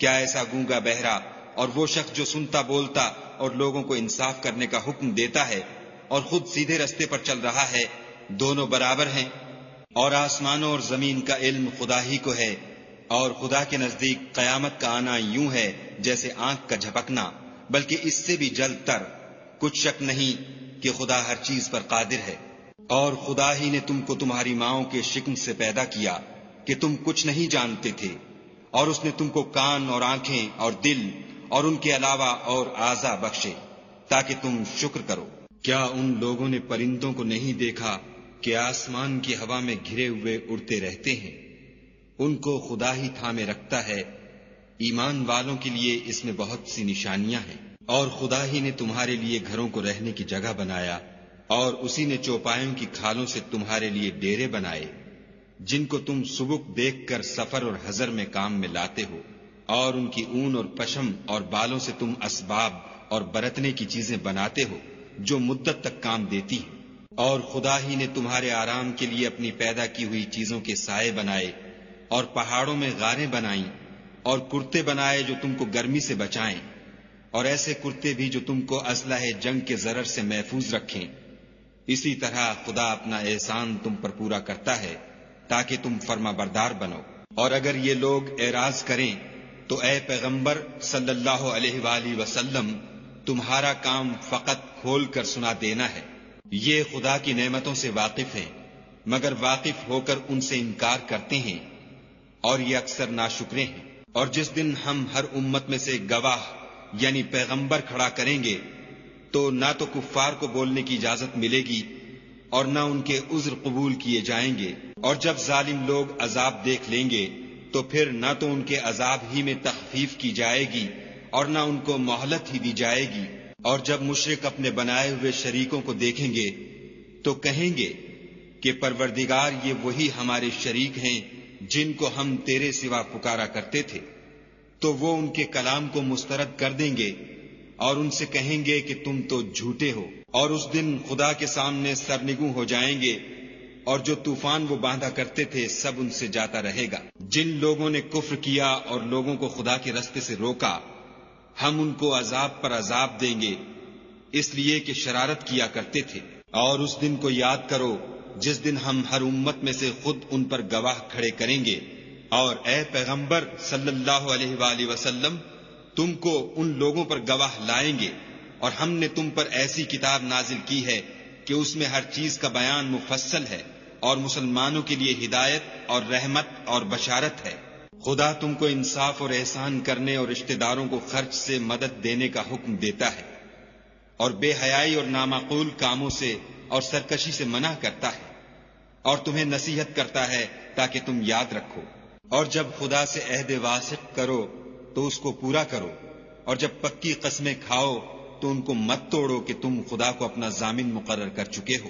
کیا ایسا گونگا بہرا اور وہ شخص جو سنتا بولتا اور لوگوں کو انصاف کرنے کا حکم دیتا ہے اور خود سیدھے رستے پر چل رہا ہے، دونوں برابر ہیں؟ اور آسمانوں اور زمین کا علم خدا ہی کو ہے، اور خدا کے نزدیک قیامت کا آنا یوں ہے جیسے آنکھ کا جھپکنا، بلکہ اس سے بھی جلد تر۔ کچھ شک نہیں کہ خدا ہر چیز پر قادر ہے۔ اور خدا ہی نے تم کو تمہاری ماؤں کے شکم سے پیدا کیا کہ تم کچھ نہیں جانتے تھے، اور اس نے تم کو کان اور آنکھیں اور دل اور ان کے علاوہ اور اعضاء بخشے تاکہ تم شکر کرو۔ کیا ان لوگوں نے پرندوں کو نہیں دیکھا کہ آسمان کی ہوا میں گھرے ہوئے اڑتے رہتے ہیں؟ ان کو خدا ہی تھامے رکھتا ہے۔ ایمان والوں کے لیے اس میں بہت سی نشانیاں ہیں۔ اور خدا ہی نے تمہارے لیے گھروں کو رہنے کی جگہ بنایا، اور اسی نے چوپایوں کی کھالوں سے تمہارے لیے ڈیرے بنائے جن کو تم سبک دیکھ کر سفر اور حضر میں کام میں لاتے ہو، اور ان کی اون اور پشم اور بالوں سے تم اسباب اور برتنے کی چیزیں بناتے ہو جو مدت تک کام دیتی ہیں۔ اور خدا ہی نے تمہارے آرام کے لیے اپنی پیدا کی ہوئی چیزوں کے سائے بنائے، اور پہاڑوں میں غاریں بنائیں، اور کرتے بنائے جو تم کو گرمی سے بچائیں، اور ایسے کرتے بھی جو تم کو اسلحہ جنگ کے ضرر سے محفوظ رکھیں۔ اسی طرح خدا اپنا احسان تم پر پورا کرتا ہے تاکہ تم فرما بردار بنو۔ اور اگر یہ لوگ اعراض کریں تو اے پیغمبر صلی اللہ علیہ وآلہ وسلم، تمہارا کام فقط کھول کر سنا دینا ہے، یہ خدا کی نعمتوں سے واقف ہیں، مگر واقف ہو کر ان سے انکار کرتے ہیں، اور یہ اکثر ناشکرے ہیں۔ اور جس دن ہم ہر امت میں سے گواہ یعنی پیغمبر کھڑا کریں گے تو نہ تو کفار کو بولنے کی اجازت ملے گی اور نہ ان کے عذر قبول کیے جائیں گے، اور جب ظالم لوگ عذاب دیکھ لیں گے تو پھر نہ تو ان کے عذاب ہی میں تخفیف کی جائے گی اور نہ ان کو مہلت ہی دی جائے گی۔ اور جب مشرک اپنے بنائے ہوئے شریکوں کو دیکھیں گے تو کہیں گے کہ پروردگار یہ وہی ہمارے شریک ہیں جن کو ہم تیرے سوا پکارا کرتے تھے، تو وہ ان کے کلام کو مسترد کر دیں گے اور ان سے کہیں گے کہ تم تو جھوٹے ہو۔ اور اس دن خدا کے سامنے سرنگوں ہو جائیں گے، اور جو طوفان وہ باندھا کرتے تھے سب ان سے جاتا رہے گا۔ جن لوگوں نے کفر کیا اور لوگوں کو خدا کے رستے سے روکا، ہم ان کو عذاب پر عذاب دیں گے، اس لیے کہ شرارت کیا کرتے تھے۔ اور اس دن کو یاد کرو جس دن ہم ہر امت میں سے خود ان پر گواہ کھڑے کریں گے، اور اے پیغمبر صلی اللہ علیہ وآلہ وسلم، تم کو ان لوگوں پر گواہ لائیں گے، اور ہم نے تم پر ایسی کتاب نازل کی ہے کہ اس میں ہر چیز کا بیان مفصل ہے، اور مسلمانوں کے لیے ہدایت اور رحمت اور بشارت ہے۔ خدا تم کو انصاف اور احسان کرنے اور رشتہ داروں کو خرچ سے مدد دینے کا حکم دیتا ہے، اور بے حیائی اور نامعقول کاموں سے اور سرکشی سے منع کرتا ہے، اور تمہیں نصیحت کرتا ہے تاکہ تم یاد رکھو۔ اور جب خدا سے عہد واثق کرو تو اس کو پورا کرو، اور جب پکی قسمیں کھاؤ تو ان کو مت توڑو کہ تم خدا کو اپنا ضامن مقرر کر چکے ہو،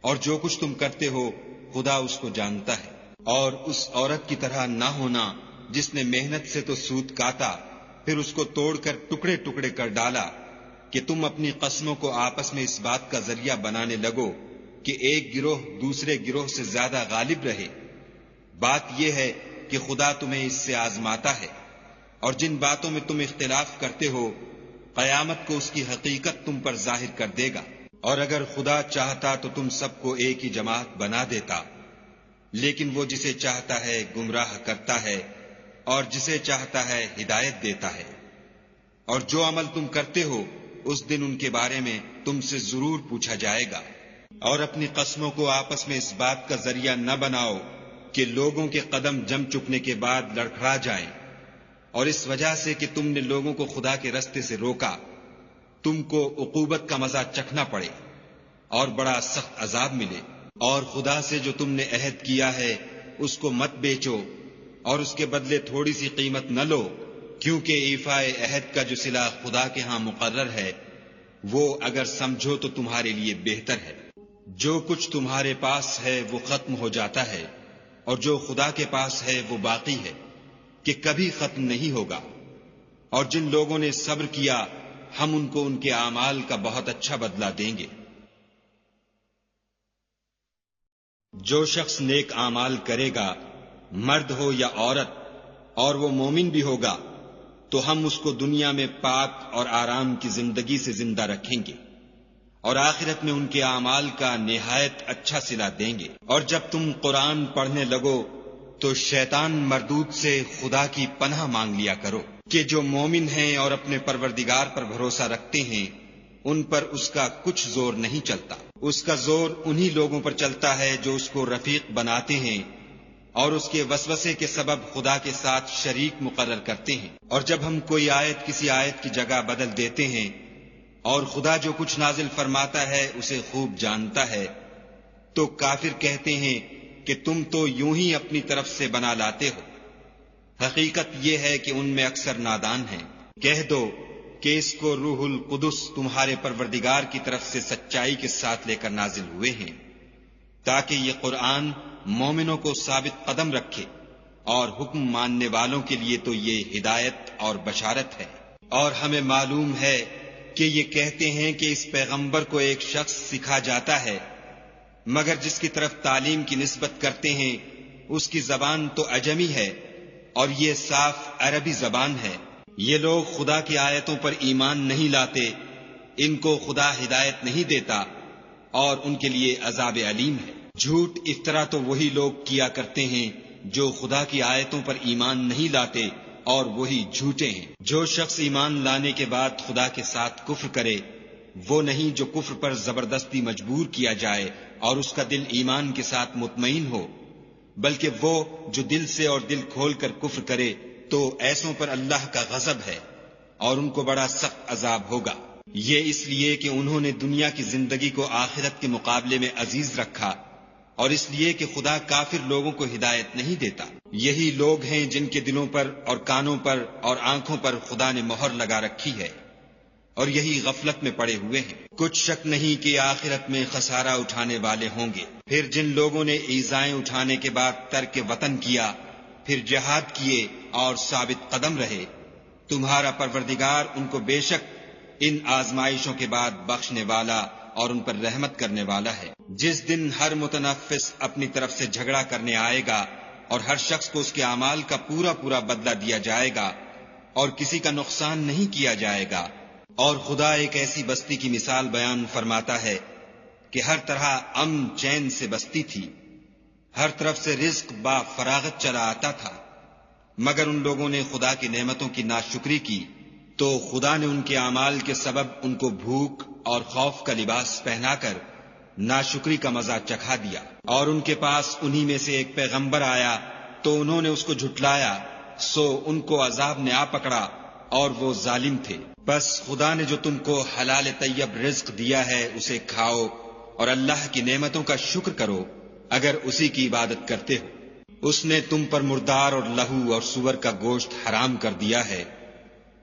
اور جو کچھ تم کرتے ہو خدا اس کو جانتا ہے۔ اور اس عورت کی طرح نہ ہونا جس نے محنت سے تو سود کاتا پھر اس کو توڑ کر ٹکڑے ٹکڑے کر ڈالا، کہ تم اپنی قسموں کو آپس میں اس بات کا ذریعہ بنانے لگو کہ ایک گروہ دوسرے گروہ سے زیادہ غالب رہے۔ بات یہ ہے کہ خدا تمہیں اس سے آزماتا ہے، اور جن باتوں میں تم اختلاف کرتے ہو قیامت کو اس کی حقیقت تم پر ظاہر کر دے گا۔ اور اگر خدا چاہتا تو تم سب کو ایک ہی جماعت بنا دیتا، لیکن وہ جسے چاہتا ہے گمراہ کرتا ہے اور جسے چاہتا ہے ہدایت دیتا ہے۔ اور جو عمل تم کرتے ہو اس دن ان کے بارے میں تم سے ضرور پوچھا جائے گا۔ اور اپنی قسموں کو آپس میں اس بات کا ذریعہ نہ بناؤ کہ لوگوں کے قدم جم چکنے کے بعد لڑکھڑا جائیں، اور اس وجہ سے کہ تم نے لوگوں کو خدا کے رستے سے روکا تم کو عقوبت کا مزہ چکھنا پڑے اور بڑا سخت عذاب ملے۔ اور خدا سے جو تم نے عہد کیا ہے اس کو مت بیچو، اور اس کے بدلے تھوڑی سی قیمت نہ لو، کیونکہ ایفائے عہد کا جو صلہ خدا کے ہاں مقرر ہے وہ اگر سمجھو تو تمہارے لیے بہتر ہے۔ جو کچھ تمہارے پاس ہے وہ ختم ہو جاتا ہے، اور جو خدا کے پاس ہے وہ باقی ہے کہ کبھی ختم نہیں ہوگا۔ اور جن لوگوں نے صبر کیا ہم ان کو ان کے اعمال کا بہت اچھا بدلہ دیں گے۔ جو شخص نیک اعمال کرے گا، مرد ہو یا عورت، اور وہ مومن بھی ہوگا، تو ہم اس کو دنیا میں پاک اور آرام کی زندگی سے زندہ رکھیں گے، اور آخرت میں ان کے اعمال کا نہایت اچھا صلہ دیں گے۔ اور جب تم قرآن پڑھنے لگو تو شیطان مردود سے خدا کی پناہ مانگ لیا کرو، کہ جو مومن ہیں اور اپنے پروردگار پر بھروسہ رکھتے ہیں ان پر اس کا کچھ زور نہیں چلتا۔ اس کا زور انہی لوگوں پر چلتا ہے جو اس کو رفیق بناتے ہیں اور اس کے وسوسے کے سبب خدا کے ساتھ شریک مقرر کرتے ہیں۔ اور جب ہم کوئی آیت کسی آیت کی جگہ بدل دیتے ہیں اور خدا جو کچھ نازل فرماتا ہے اسے خوب جانتا ہے، تو کافر کہتے ہیں کہ تم تو یوں ہی اپنی طرف سے بنا لاتے ہو، حقیقت یہ ہے کہ ان میں اکثر نادان ہیں۔ کہہ دو کہ اس کو روح القدس تمہارے پروردگار کی طرف سے سچائی کے ساتھ لے کر نازل ہوئے ہیں، تاکہ یہ قرآن مومنوں کو ثابت قدم رکھے، اور حکم ماننے والوں کے لیے تو یہ ہدایت اور بشارت ہے۔ اور ہمیں معلوم ہے کہ یہ کہتے ہیں کہ اس پیغمبر کو ایک شخص سکھا جاتا ہے، مگر جس کی طرف تعلیم کی نسبت کرتے ہیں اس کی زبان تو عجمی ہے اور یہ صاف عربی زبان ہے۔ یہ لوگ خدا کی آیتوں پر ایمان نہیں لاتے، ان کو خدا ہدایت نہیں دیتا، اور ان کے لیے عذاب علیم ہے۔ جھوٹ افطرا تو وہی لوگ کیا کرتے ہیں جو خدا کی آیتوں پر ایمان نہیں لاتے اور وہی جھوٹے ہیں۔ جو شخص ایمان لانے کے بعد خدا کے ساتھ کفر کرے وہ نہیں جو کفر پر زبردستی مجبور کیا جائے اور اس کا دل ایمان کے ساتھ مطمئن ہو، بلکہ وہ جو دل سے اور دل کھول کر کفر کرے تو ایسوں پر اللہ کا غضب ہے اور ان کو بڑا سخت عذاب ہوگا۔ یہ اس لیے کہ انہوں نے دنیا کی زندگی کو آخرت کے مقابلے میں عزیز رکھا، اور اس لیے کہ خدا کافر لوگوں کو ہدایت نہیں دیتا۔ یہی لوگ ہیں جن کے دلوں پر اور کانوں پر اور آنکھوں پر خدا نے مہر لگا رکھی ہے، اور یہی غفلت میں پڑے ہوئے ہیں۔ کچھ شک نہیں کہ آخرت میں خسارہ اٹھانے والے ہوں گے۔ پھر جن لوگوں نے ایذائیں اٹھانے کے بعد ترک وطن کیا، پھر جہاد کیے اور ثابت قدم رہے، تمہارا پروردگار ان کو بے شک ان آزمائشوں کے بعد بخشنے والا اور ان پر رحمت کرنے والا ہے۔ جس دن ہر متنفس اپنی طرف سے جھگڑا کرنے آئے گا اور ہر شخص کو اس کے اعمال کا پورا پورا بدلہ دیا جائے گا اور کسی کا نقصان نہیں کیا جائے گا۔ اور خدا ایک ایسی بستی کی مثال بیان فرماتا ہے کہ ہر طرح امن چین سے بستی تھی، ہر طرف سے رزق با فراغت چلا آتا تھا، مگر ان لوگوں نے خدا کی نعمتوں کی ناشکری کی تو خدا نے ان کے اعمال کے سبب ان کو بھوک اور خوف کا لباس پہنا کر ناشکری کا مزہ چکھا دیا۔ اور ان کے پاس انہی میں سے ایک پیغمبر آیا تو انہوں نے اس کو جھٹلایا، سو ان کو عذاب نے آ پکڑا اور وہ ظالم تھے۔ بس خدا نے جو تم کو حلال طیب رزق دیا ہے اسے کھاؤ اور اللہ کی نعمتوں کا شکر کرو اگر اسی کی عبادت کرتے ہو۔ اس نے تم پر مردار اور لہو اور سور کا گوشت حرام کر دیا ہے،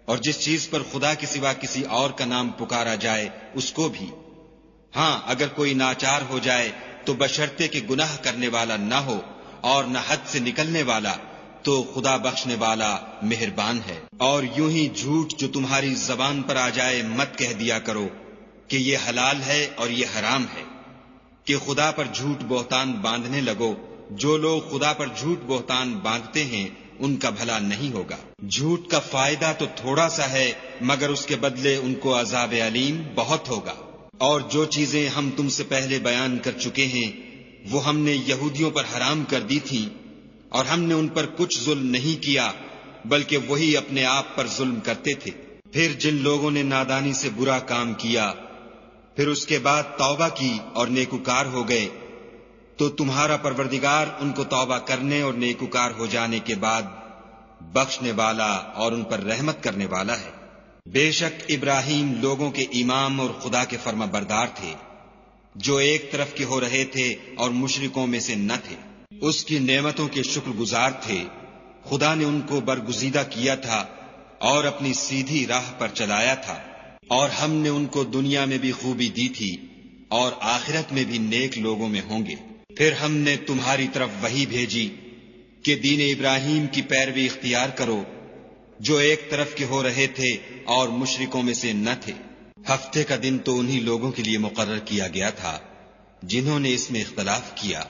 اور جس چیز پر خدا کے سوا کسی اور کا نام پکارا جائے اس کو بھی۔ ہاں اگر کوئی ناچار ہو جائے تو بشرطے کہ گناہ کرنے والا نہ ہو اور نہ حد سے نکلنے والا، تو خدا بخشنے والا مہربان ہے۔ اور یوں ہی جھوٹ جو تمہاری زبان پر آ جائے مت کہہ دیا کرو کہ یہ حلال ہے اور یہ حرام ہے، کہ خدا پر جھوٹ بہتان باندھنے لگو۔ جو لوگ خدا پر جھوٹ بہتان باندھتے ہیں ان کا بھلا نہیں ہوگا۔ جھوٹ کا فائدہ تو تھوڑا سا ہے مگر اس کے بدلے ان کو عذاب علیم بہت ہوگا۔ اور جو چیزیں ہم تم سے پہلے بیان کر چکے ہیں وہ ہم نے یہودیوں پر حرام کر دی تھیں، اور ہم نے ان پر کچھ ظلم نہیں کیا بلکہ وہی اپنے آپ پر ظلم کرتے تھے۔ پھر جن لوگوں نے نادانی سے برا کام کیا پھر اس کے بعد توبہ کی اور نیکوکار ہو گئے تو تمہارا پروردگار ان کو توبہ کرنے اور نیکوکار ہو جانے کے بعد بخشنے والا اور ان پر رحمت کرنے والا ہے۔ بے شک ابراہیم لوگوں کے امام اور خدا کے فرما بردار تھے، جو ایک طرف کے ہو رہے تھے اور مشرکوں میں سے نہ تھے۔ اس کی نعمتوں کے شکر گزار تھے۔ خدا نے ان کو برگزیدہ کیا تھا اور اپنی سیدھی راہ پر چلایا تھا، اور ہم نے ان کو دنیا میں بھی خوبی دی تھی اور آخرت میں بھی نیک لوگوں میں ہوں گے۔ پھر ہم نے تمہاری طرف وحی بھیجی کہ دین ابراہیم کی پیروی اختیار کرو، جو ایک طرف کے ہو رہے تھے اور مشرکوں میں سے نہ تھے۔ ہفتے کا دن تو انہی لوگوں کے لیے مقرر کیا گیا تھا جنہوں نے اس میں اختلاف کیا،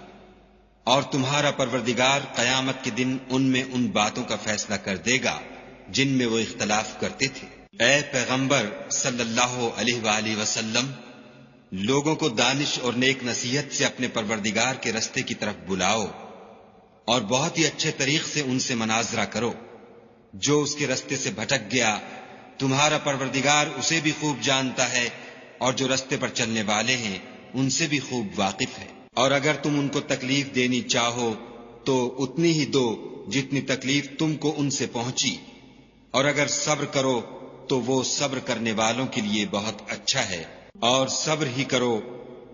اور تمہارا پروردگار قیامت کے دن ان میں ان باتوں کا فیصلہ کر دے گا جن میں وہ اختلاف کرتے تھے۔ اے پیغمبر صلی اللہ علیہ وآلہ وسلم، لوگوں کو دانش اور نیک نصیحت سے اپنے پروردگار کے رستے کی طرف بلاؤ، اور بہت ہی اچھے طریق سے ان سے مناظرہ کرو۔ جو اس کے رستے سے بھٹک گیا تمہارا پروردگار اسے بھی خوب جانتا ہے، اور جو رستے پر چلنے والے ہیں ان سے بھی خوب واقف ہے۔ اور اگر تم ان کو تکلیف دینی چاہو تو اتنی ہی دو جتنی تکلیف تم کو ان سے پہنچی، اور اگر صبر کرو تو وہ صبر کرنے والوں کے لیے بہت اچھا ہے۔ اور صبر ہی کرو،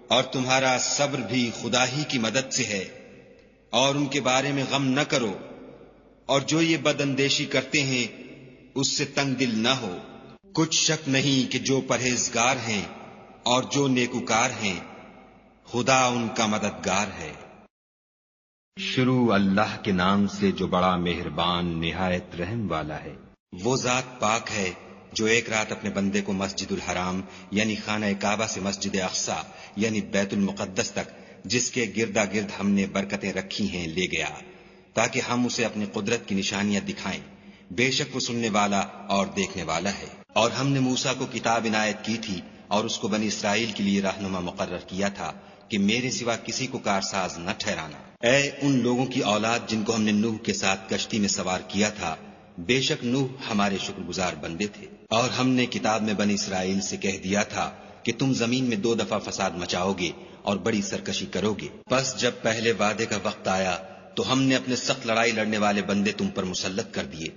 اور تمہارا صبر بھی خدا ہی کی مدد سے ہے، اور ان کے بارے میں غم نہ کرو، اور جو یہ بد اندیشی کرتے ہیں اس سے تنگ دل نہ ہو۔ کچھ شک نہیں کہ جو پرہیزگار ہیں اور جو نیکوکار ہیں خدا ان کا مددگار ہے۔ شروع اللہ کے نام سے جو بڑا مہربان نہایت رحم والا ہے۔ وہ ذات پاک ہے جو ایک رات اپنے بندے کو مسجد الحرام یعنی خانہ کعبہ سے مسجد اقصی یعنی بیت المقدس تک، جس کے گردا گرد ہم نے برکتیں رکھی ہیں، لے گیا تاکہ ہم اسے اپنی قدرت کی نشانیاں دکھائیں۔ بے شک وہ سننے والا اور دیکھنے والا ہے۔ اور ہم نے موسیٰ کو کتاب عنایت کی تھی اور اس کو بنی اسرائیل کے لیے رہنما مقرر کیا تھا کہ میرے سوا کسی کو کارساز نہ ٹھہرانا۔ اے ان لوگوں کی اولاد جن کو ہم نے نوح کے ساتھ کشتی میں سوار کیا تھا، بے شک نوح ہمارے شکر گزار بندے تھے۔ اور ہم نے کتاب میں بنی اسرائیل سے کہہ دیا تھا کہ تم زمین میں 2 دفعہ فساد مچاؤ گے اور بڑی سرکشی کرو گے۔ بس جب پہلے وعدے کا وقت آیا تو ہم نے اپنے سخت لڑائی لڑنے والے بندے تم پر مسلط کر دیے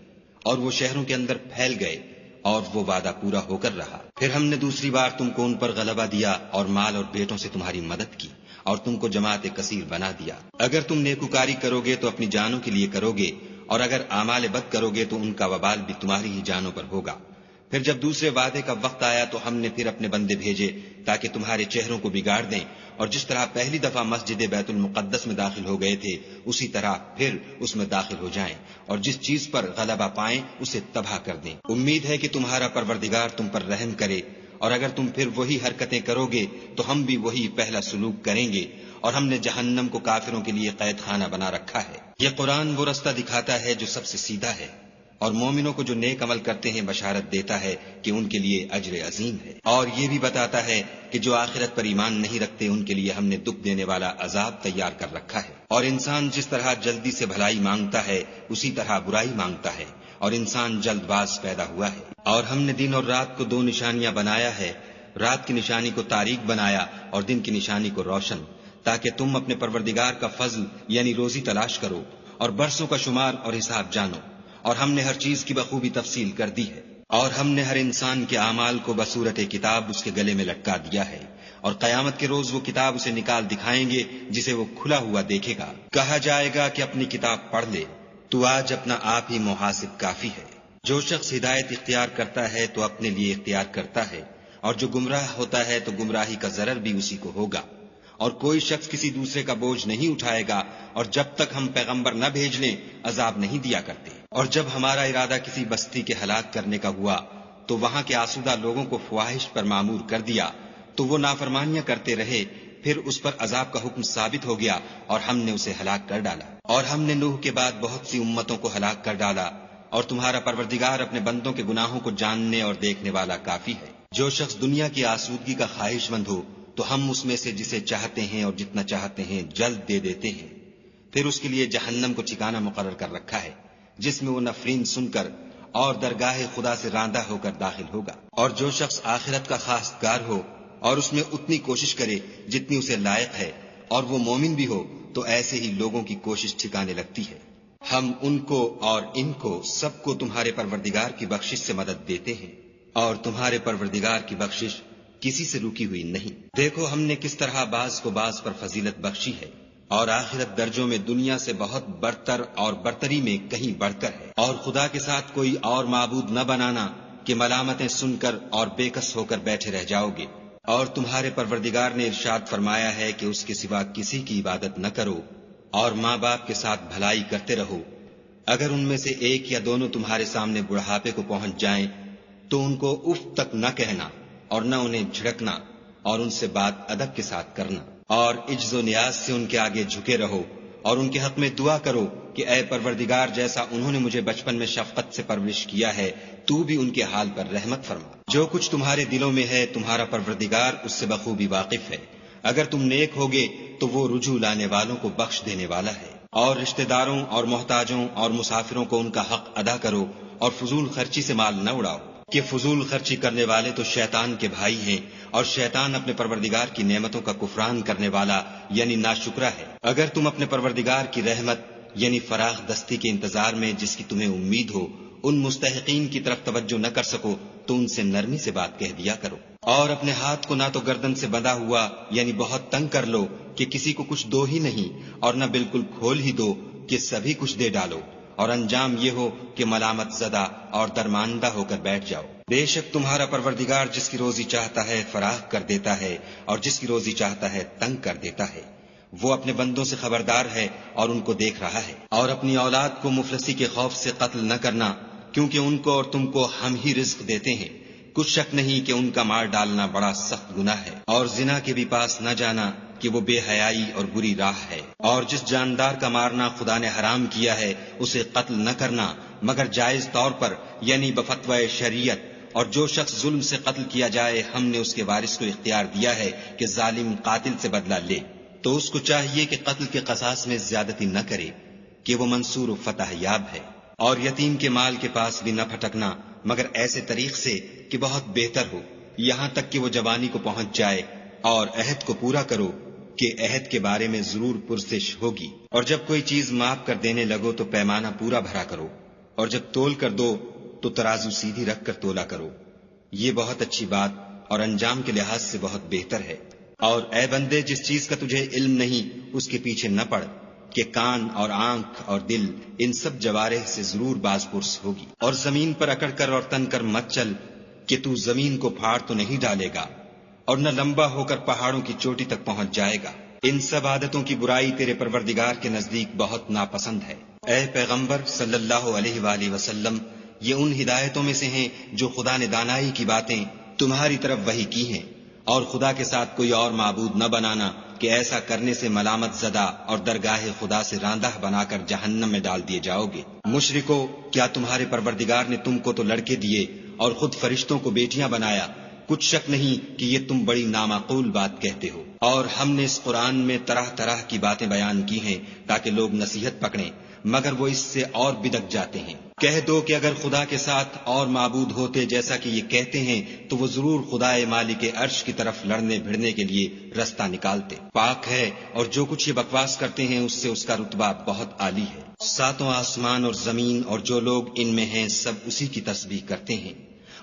اور وہ شہروں کے اندر پھیل گئے اور وہ وعدہ پورا ہو کر رہا۔ پھر ہم نے دوسری بار تم کو ان پر غلبہ دیا اور مال اور بیٹوں سے تمہاری مدد کی اور تم کو جماعت کثیر بنا دیا۔ اگر تم نیکوکاری کرو گے تو اپنی جانوں کے لیے کرو گے، اور اگر اعمال بد کرو گے تو ان کا وبال بھی تمہاری ہی جانوں پر ہوگا۔ پھر جب دوسرے وعدے کا وقت آیا تو ہم نے پھر اپنے بندے بھیجے تاکہ تمہارے چہروں کو بگاڑ دیں، اور جس طرح پہلی دفعہ مسجد بیت المقدس میں داخل ہو گئے تھے اسی طرح پھر اس میں داخل ہو جائیں، اور جس چیز پر غلبہ پائیں اسے تباہ کر دیں۔ امید ہے کہ تمہارا پروردگار تم پر رحم کرے، اور اگر تم پھر وہی حرکتیں کرو گے تو ہم بھی وہی پہلا سلوک کریں گے، اور ہم نے جہنم کو کافروں کے لیے قید خانہ بنا رکھا ہے۔ یہ قرآن وہ رستہ دکھاتا ہے جو سب سے سیدھا ہے، اور مومنوں کو جو نیک عمل کرتے ہیں بشارت دیتا ہے کہ ان کے لیے اجر عظیم ہے، اور یہ بھی بتاتا ہے کہ جو آخرت پر ایمان نہیں رکھتے ان کے لیے ہم نے دکھ دینے والا عذاب تیار کر رکھا ہے۔ اور انسان جس طرح جلدی سے بھلائی مانگتا ہے اسی طرح برائی مانگتا ہے، اور انسان جلد باز پیدا ہوا ہے۔ اور ہم نے دن اور رات کو 2 نشانیاں بنایا ہے، رات کی نشانی کو تاریک بنایا اور دن کی نشانی کو روشن، تاکہ تم اپنے پروردگار کا فضل یعنی روزی تلاش کرو اور برسوں کا شمار اور حساب جانو۔ اور ہم نے ہر چیز کی بخوبی تفصیل کر دی ہے، اور ہم نے ہر انسان کے اعمال کو بصورت کتاب اس کے گلے میں لٹکا دیا ہے، اور قیامت کے روز وہ کتاب اسے نکال دکھائیں گے جسے وہ کھلا ہوا دیکھے گا۔ کہا جائے گا کہ اپنی کتاب پڑھ لے، تو آج اپنا آپ ہی محاسب کافی ہے۔ جو شخص ہدایت اختیار کرتا ہے تو اپنے لیے اختیار کرتا ہے، اور جو گمراہ ہوتا ہے تو گمراہی کا ضرر بھی اسی کو ہوگا، اور کوئی شخص کسی دوسرے کا بوجھ نہیں اٹھائے گا، اور جب تک ہم پیغمبر نہ بھیج لیں عذاب نہیں دیا کرتے۔ اور جب ہمارا ارادہ کسی بستی کے ہلاک کرنے کا ہوا تو وہاں کے آسودہ لوگوں کو فواہش پر معمور کر دیا تو وہ نافرمانیاں کرتے رہے، پھر اس پر عذاب کا حکم ثابت ہو گیا اور ہم نے اسے ہلاک کر ڈالا۔ اور ہم نے نوح کے بعد بہت سی امتوں کو ہلاک کر ڈالا، اور تمہارا پروردگار اپنے بندوں کے گناہوں کو جاننے اور دیکھنے والا کافی ہے۔ جو شخص دنیا کی آسودگی کا خواہش مند ہو تو ہم اس میں سے جسے چاہتے ہیں اور جتنا چاہتے ہیں جلد دے دیتے ہیں، پھر اس کے لیے جہنم کو ٹھکانہ مقرر کر رکھا ہے جس میں وہ نفرین سن کر اور درگاہ خدا سے راندہ ہو کر داخل ہوگا۔ اور جو شخص آخرت کا خواستگار ہو اور اس میں اتنی کوشش کرے جتنی اسے لائق ہے، اور وہ مومن بھی ہو، تو ایسے ہی لوگوں کی کوشش ٹھکانے لگتی ہے۔ ہم ان کو اور ان کو سب کو تمہارے پروردگار کی بخشش سے مدد دیتے ہیں، اور تمہارے پروردگار کی بخشش کسی سے رکی ہوئی نہیں۔ دیکھو ہم نے کس طرح بعض کو بعض پر فضیلت بخشی ہے، اور آخرت درجوں میں دنیا سے بہت برتر اور برتری میں کہیں بڑھ کر ہے۔ اور خدا کے ساتھ کوئی اور معبود نہ بنانا کہ ملامتیں سن کر اور بے کس ہو کر بیٹھے رہ جاؤ گے۔ اور تمہارے پروردگار نے ارشاد فرمایا ہے کہ اس کے سوا کسی کی عبادت نہ کرو، اور ماں باپ کے ساتھ بھلائی کرتے رہو۔ اگر ان میں سے ایک یا دونوں تمہارے سامنے بڑھاپے کو پہنچ جائیں تو ان کو اف تک نہ کہنا اور نہ انہیں جھڑکنا، اور ان سے بات ادب کے ساتھ کرنا، اور عجز و نیاز سے ان کے آگے جھکے رہو، اور ان کے حق میں دعا کرو کہ اے پروردگار جیسا انہوں نے مجھے بچپن میں شفقت سے پرورش کیا ہے تو بھی ان کے حال پر رحمت فرما۔ جو کچھ تمہارے دلوں میں ہے تمہارا پروردگار اس سے بخوبی واقف ہے۔ اگر تم نیک ہوگے تو وہ رجوع لانے والوں کو بخش دینے والا ہے۔ اور رشتہ داروں اور محتاجوں اور مسافروں کو ان کا حق ادا کرو، اور فضول خرچی سے مال نہ اڑاؤ، کہ فضول خرچی کرنے والے تو شیطان کے بھائی ہیں، اور شیطان اپنے پروردگار کی نعمتوں کا کفران کرنے والا یعنی ناشکرا ہے۔ اگر تم اپنے پروردگار کی رحمت یعنی فراخ دستی کے انتظار میں جس کی تمہیں امید ہو ان مستحقین کی طرف توجہ نہ کر سکو تو ان سے نرمی سے بات کہہ دیا کرو، اور اپنے ہاتھ کو نہ تو گردن سے بندھا ہوا یعنی بہت تنگ کر لو کہ کسی کو کچھ دو ہی نہیں، اور نہ بالکل کھول ہی دو کہ سبھی کچھ دے ڈالو، اور انجام یہ ہو کہ ملامت زدہ اور درماندہ ہو کر بیٹھ جاؤ۔ بے شک تمہارا پروردگار جس کی روزی چاہتا ہے فراخ کر دیتا ہے، اور جس کی روزی چاہتا ہے تنگ کر دیتا ہے۔ وہ اپنے بندوں سے خبردار ہے اور ان کو دیکھ رہا ہے۔ اور اپنی اولاد کو مفلسی کے خوف سے قتل نہ کرنا، کیونکہ ان کو اور تم کو ہم ہی رزق دیتے ہیں۔ کچھ شک نہیں کہ ان کا مار ڈالنا بڑا سخت گناہ ہے۔ اور زنا کے بھی پاس نہ جانا کہ وہ بے حیائی اور بری راہ ہے۔ اور جس جاندار کا مارنا خدا نے حرام کیا ہے اسے قتل نہ کرنا مگر جائز طور پر یعنی بفتوی شریعت۔ اور جو شخص ظلم سے قتل کیا جائے ہم نے اس کے وارث کو اختیار دیا ہے کہ ظالم قاتل سے بدلہ لے، تو اس کو چاہیے کہ قتل کے قصاص میں زیادتی نہ کرے کہ وہ منصور و فتح یاب ہے۔ اور یتیم کے مال کے پاس بھی نہ پھٹکنا مگر ایسے طریق سے کہ بہت بہتر ہو، یہاں تک کہ وہ جوانی کو پہنچ جائے، اور عہد کو پورا کرو کہ عہد کے بارے میں ضرور پرسش ہوگی، اور جب کوئی چیز معاف کر دینے لگو تو پیمانہ پورا بھرا کرو، اور جب تول کر دو تو ترازو سیدھی رکھ کر تولا کرو، یہ بہت اچھی بات اور انجام کے لحاظ سے بہت بہتر ہے۔ اور اے بندے، جس چیز کا تجھے علم نہیں اس کے پیچھے نہ پڑ، کہ کان اور آنکھ اور دل ان سب جوارح سے ضرور باز پرس ہوگی، اور زمین پر اکڑ کر اور تن کر مت چل کہ تو زمین کو پھاڑ تو نہیں ڈالے گا، اور نہ لمبا ہو کر پہاڑوں کی چوٹی تک پہنچ جائے گا۔ ان سب عادتوں کی برائی تیرے پروردگار کے نزدیک بہت ناپسند ہے۔ اے پیغمبر صلی اللہ علیہ وآلہ وسلم، یہ ان ہدایتوں میں سے ہیں جو خدا نے دانائی کی باتیں تمہاری طرف وحی کی ہیں، اور خدا کے ساتھ کوئی اور معبود نہ بنانا کہ ایسا کرنے سے ملامت زدہ اور درگاہ خدا سے راندہ بنا کر جہنم میں ڈال دیے جاؤ گے۔ مشرکو، کیا تمہارے پروردگار نے تم کو تو لڑکے دیے اور خود فرشتوں کو بیٹیاں بنایا؟ کچھ شک نہیں کہ یہ تم بڑی نامعقول بات کہتے ہو، اور ہم نے اس قرآن میں طرح طرح کی باتیں بیان کی ہیں تاکہ لوگ نصیحت پکڑیں، مگر وہ اس سے اور بدک جاتے ہیں۔ کہہ دو کہ اگر خدا کے ساتھ اور معبود ہوتے جیسا کہ یہ کہتے ہیں تو وہ ضرور خدائے مالک عرش کی طرف لڑنے بھڑنے کے لیے رستہ نکالتے۔ پاک ہے اور جو کچھ یہ بکواس کرتے ہیں اس سے اس کا رتبہ بہت عالی ہے۔ ساتوں آسمان اور زمین اور جو لوگ ان میں ہیں سب اسی کی تسبیح کرتے ہیں،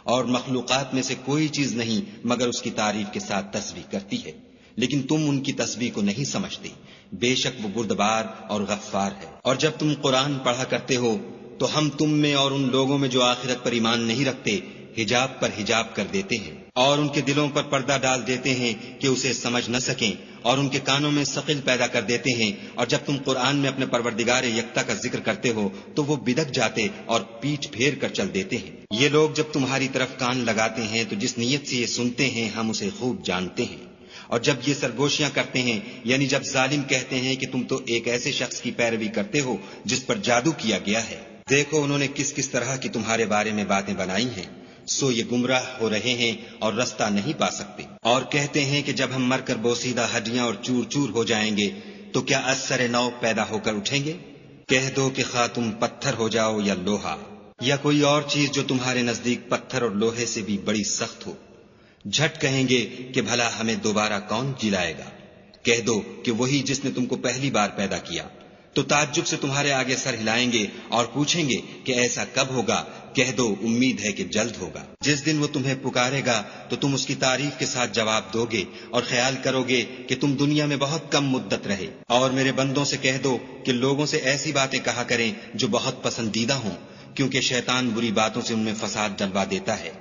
اور مخلوقات میں سے کوئی چیز نہیں مگر اس کی تعریف کے ساتھ تسبیح کرتی ہے، لیکن تم ان کی تسبیح کو نہیں سمجھتے، بے شک وہ بردبار اور غفار ہے۔ اور جب تم قرآن پڑھا کرتے ہو تو ہم تم میں اور ان لوگوں میں جو آخرت پر ایمان نہیں رکھتے حجاب پر حجاب کر دیتے ہیں، اور ان کے دلوں پر پردہ ڈال دیتے ہیں کہ اسے سمجھ نہ سکیں، اور ان کے کانوں میں ثقل پیدا کر دیتے ہیں، اور جب تم قرآن میں اپنے پروردگار یکتا کا ذکر کرتے ہو تو وہ بدک جاتے اور پیٹھ پھیر کر چل دیتے ہیں۔ یہ لوگ جب تمہاری طرف کان لگاتے ہیں تو جس نیت سے یہ سنتے ہیں ہم اسے خوب جانتے ہیں، اور جب یہ سرگوشیاں کرتے ہیں یعنی جب ظالم کہتے ہیں کہ تم تو ایک ایسے شخص کی پیروی کرتے ہو جس پر جادو کیا گیا ہے، دیکھو انہوں نے کس کس طرح کی تمہارے بارے میں باتیں بنائی ہیں، سو یہ گمراہ ہو رہے ہیں اور رستہ نہیں پا سکتے۔ اور کہتے ہیں کہ جب ہم مر کر بوسیدہ ہڈیاں اور چور چور ہو جائیں گے تو کیا از سر نو پیدا ہو کر اٹھیں گے؟ کہہ دو کہ خواہ تم پتھر ہو جاؤ یا لوہا یا کوئی اور چیز جو تمہارے نزدیک پتھر اور لوہے سے بھی بڑی سخت ہو، جھٹ کہیں گے کہ بھلا ہمیں دوبارہ کون جلائے گا؟ کہہ دو کہ وہی جس نے تم کو پہلی بار پیدا کیا، تو تعجب سے تمہارے آگے سر ہلائیں گے اور پوچھیں گے کہ ایسا کب ہوگا؟ کہہ دو امید ہے کہ جلد ہوگا۔ جس دن وہ تمہیں پکارے گا تو تم اس کی تعریف کے ساتھ جواب دو گے اور خیال کرو گے کہ تم دنیا میں بہت کم مدت رہے۔ اور میرے بندوں سے کہہ دو کہ لوگوں سے ایسی باتیں کہا کریں جو بہت پسندیدہ ہوں، کیونکہ شیطان بری باتوں سے ان میں فساد ڈلوا دیتا ہے۔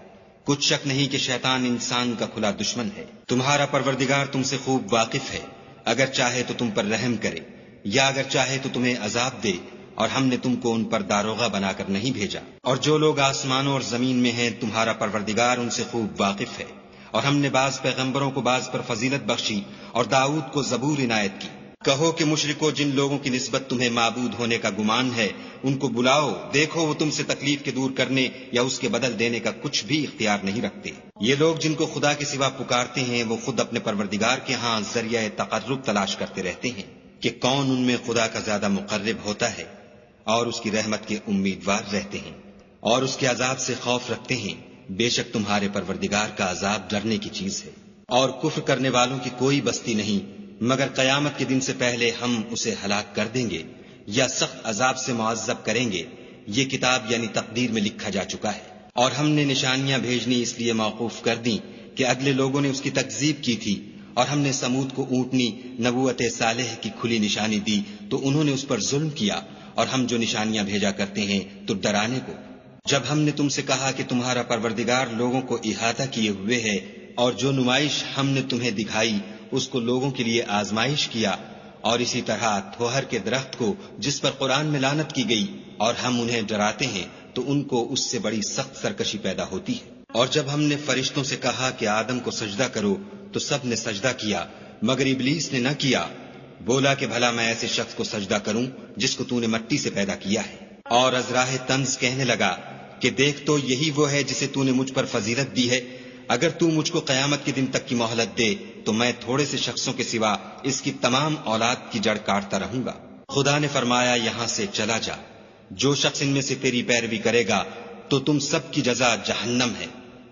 کچھ شک نہیں کہ شیطان انسان کا کھلا دشمن ہے۔ تمہارا پروردگار تم سے خوب واقف ہے، اگر چاہے تو تم پر رحم کرے یا اگر چاہے تو تمہیں عذاب دے، اور ہم نے تم کو ان پر داروغہ بنا کر نہیں بھیجا۔ اور جو لوگ آسمانوں اور زمین میں ہیں تمہارا پروردگار ان سے خوب واقف ہے، اور ہم نے بعض پیغمبروں کو بعض پر فضیلت بخشی اور داؤد کو زبور عنایت کی۔ کہو کہ مشرکو، جن لوگوں کی نسبت تمہیں معبود ہونے کا گمان ہے ان کو بلاؤ، دیکھو وہ تم سے تکلیف کے دور کرنے یا اس کے بدل دینے کا کچھ بھی اختیار نہیں رکھتے۔ یہ لوگ جن کو خدا کے سوا پکارتے ہیں وہ خود اپنے پروردگار کے ہاں ذریعہ تقرب تلاش کرتے رہتے ہیں کہ کون ان میں خدا کا زیادہ مقرب ہوتا ہے، اور اس کی رحمت کے امیدوار رہتے ہیں اور اس کے عذاب سے خوف رکھتے ہیں۔ بے شک تمہارے پروردگار کا عذاب ڈرنے کی چیز ہے، اور کفر کرنے والوں کی کوئی بستی نہیں مگر قیامت کے دن سے پہلے ہم اسے ہلاک کر دیں گے یا سخت عذاب سے معذب کریں گے۔ یہ کتاب یعنی تقدیر میں لکھا جا چکا ہے، اور ہم نے نشانیاں بھیجنی اس لیے موقوف کر دیں کہ اگلے لوگوں نے اس کی تکذیب کی تھی، اور ہم نے سمود کو اونٹنی نبوت صالح کی کھلی نشانی دی تو انہوں نے اس پر ظلم کیا، اور ہم جو نشانیاں بھیجا کرتے ہیں تو ڈرانے کو۔ جب ہم نے تم سے کہا کہ تمہارا پروردگار لوگوں کو احاطہ کیے ہوئے ہے، اور جو نمائش ہم نے تمہیں دکھائی اس کو لوگوں کے لیے آزمائش کیا، اور اسی طرح تھوہر کے درخت کو جس پر قرآن میں لعنت کی گئی، اور ہم انہیں ڈراتے ہیں تو ان کو اس سے بڑی سخت سرکشی پیدا ہوتی ہے۔ اور جب ہم نے فرشتوں سے کہا کہ آدم کو سجدہ کرو تو سب نے سجدہ کیا مگر ابلیس نے نہ کیا، بولا کہ بھلا میں ایسے شخص کو سجدہ کروں جس کو تو نے مٹی سے پیدا کیا ہے۔ اور از راہ طنز کہنے لگا کہ دیکھ تو یہی وہ ہے جسے تو نے مجھ پر فضیلت دی ہے، اگر تو مجھ کو قیامت کے دن تک کی مہلت دے تو میں تھوڑے سے شخصوں کے سوا اس کی تمام اولاد کی جڑ کاٹتا رہوں گا۔ خدا نے فرمایا یہاں سے چلا جا، جو شخص ان میں سے تیری پیروی کرے گا تو تم سب کی جزا جہنم ہے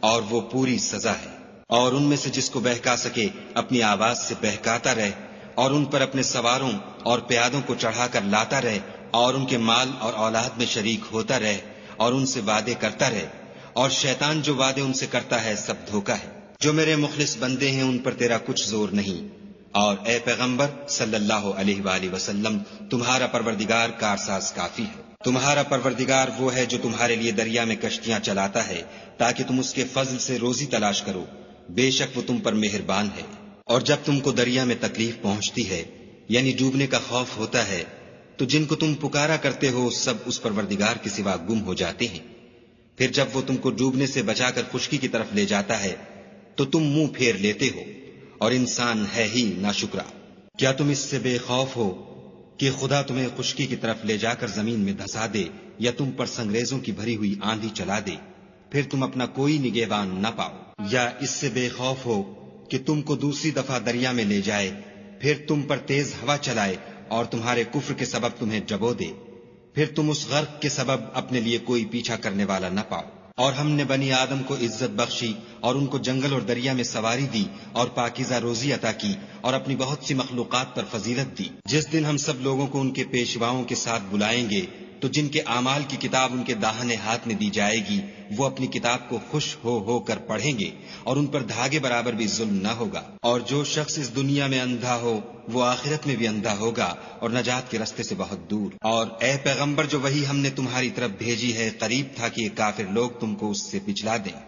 اور وہ پوری سزا ہے۔ اور ان میں سے جس کو بہکا سکے اپنی آواز سے بہکاتا رہے، اور ان پر اپنے سواروں اور پیادوں کو چڑھا کر لاتا رہے، اور ان کے مال اور اولاد میں شریک ہوتا رہے، اور ان سے وعدے کرتا رہے، اور شیطان جو وعدے ان سے کرتا ہے سب دھوکا ہے۔ جو میرے مخلص بندے ہیں ان پر تیرا کچھ زور نہیں، اور اے پیغمبر صلی اللہ علیہ وآلہ وسلم، تمہارا پروردگار کارساز کافی ہے۔ تمہارا پروردگار وہ ہے جو تمہارے لیے دریا میں کشتیاں چلاتا ہے تاکہ تم اس کے فضل سے روزی تلاش کرو، بے شک وہ تم پر مہربان ہے۔ اور جب تم کو دریا میں تکلیف پہنچتی ہے، یعنی ڈوبنے کا خوف ہوتا ہے، تو جن کو تم پکارا کرتے ہو سب اس پروردگار کے سوا گم ہو جاتے ہیں۔ پھر جب وہ تم کو ڈوبنے سے بچا کر خشکی کی طرف لے جاتا ہے تو تم منہ پھیر لیتے ہو، اور انسان ہے ہی ناشکرا۔ کیا تم اس سے بے خوف ہو کہ خدا تمہیں خشکی کی طرف لے جا کر زمین میں دھسا دے، یا تم پر سنگریزوں کی بھری ہوئی آندھی چلا دے، پھر تم اپنا کوئی نگہبان نہ پاؤ؟ یا اس سے بے خوف ہو کہ تم کو دوسری دفعہ دریا میں لے جائے، پھر تم پر تیز ہوا چلائے اور تمہارے کفر کے سبب تمہیں ڈبو دے، پھر تم اس غرق کے سبب اپنے لیے کوئی پیچھا کرنے والا نہ پاؤ؟ اور ہم نے بنی آدم کو عزت بخشی اور ان کو جنگل اور دریا میں سواری دی اور پاکیزہ روزی عطا کی اور اپنی بہت سی مخلوقات پر فضیلت دی۔ جس دن ہم سب لوگوں کو ان کے پیشواؤں کے ساتھ بلائیں گے تو جن کے اعمال کی کتاب ان کے داہنے ہاتھ میں دی جائے گی وہ اپنی کتاب کو خوش ہو کر پڑھیں گے، اور ان پر دھاگے برابر بھی ظلم نہ ہوگا۔ اور جو شخص اس دنیا میں اندھا ہو وہ آخرت میں بھی اندھا ہوگا اور نجات کے رستے سے بہت دور۔ اور اے پیغمبر، جو وحی ہم نے تمہاری طرف بھیجی ہے قریب تھا کہ یہ کافر لوگ تم کو اس سے پچھلا دیں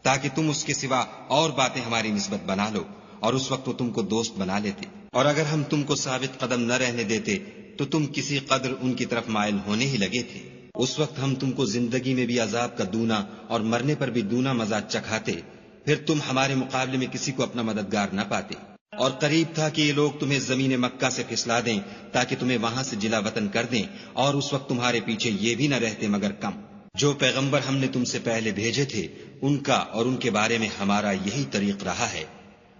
تاکہ تم اس کے سوا اور باتیں ہماری نسبت بنا لو، اور اس وقت وہ تم کو دوست بنا لیتے۔ اور اگر ہم تم کو ثابت قدم نہ رہنے دیتے تو تم کسی قدر ان کی طرف مائل ہونے ہی لگے تھے۔ اس وقت ہم تم کو زندگی میں بھی عذاب کا دونا اور مرنے پر بھی دونا مزہ چکھاتے، پھر تم ہمارے مقابلے میں کسی کو اپنا مددگار نہ پاتے۔ اور قریب تھا کہ یہ لوگ تمہیں زمین مکہ سے پھسلا دیں تاکہ تمہیں وہاں سے جلا وطن کر دیں، اور اس وقت تمہارے پیچھے یہ بھی نہ رہتے مگر کم۔ جو پیغمبر ہم نے تم سے پہلے بھیجے تھے ان کا اور ان کے بارے میں ہمارا یہی طریق رہا ہے،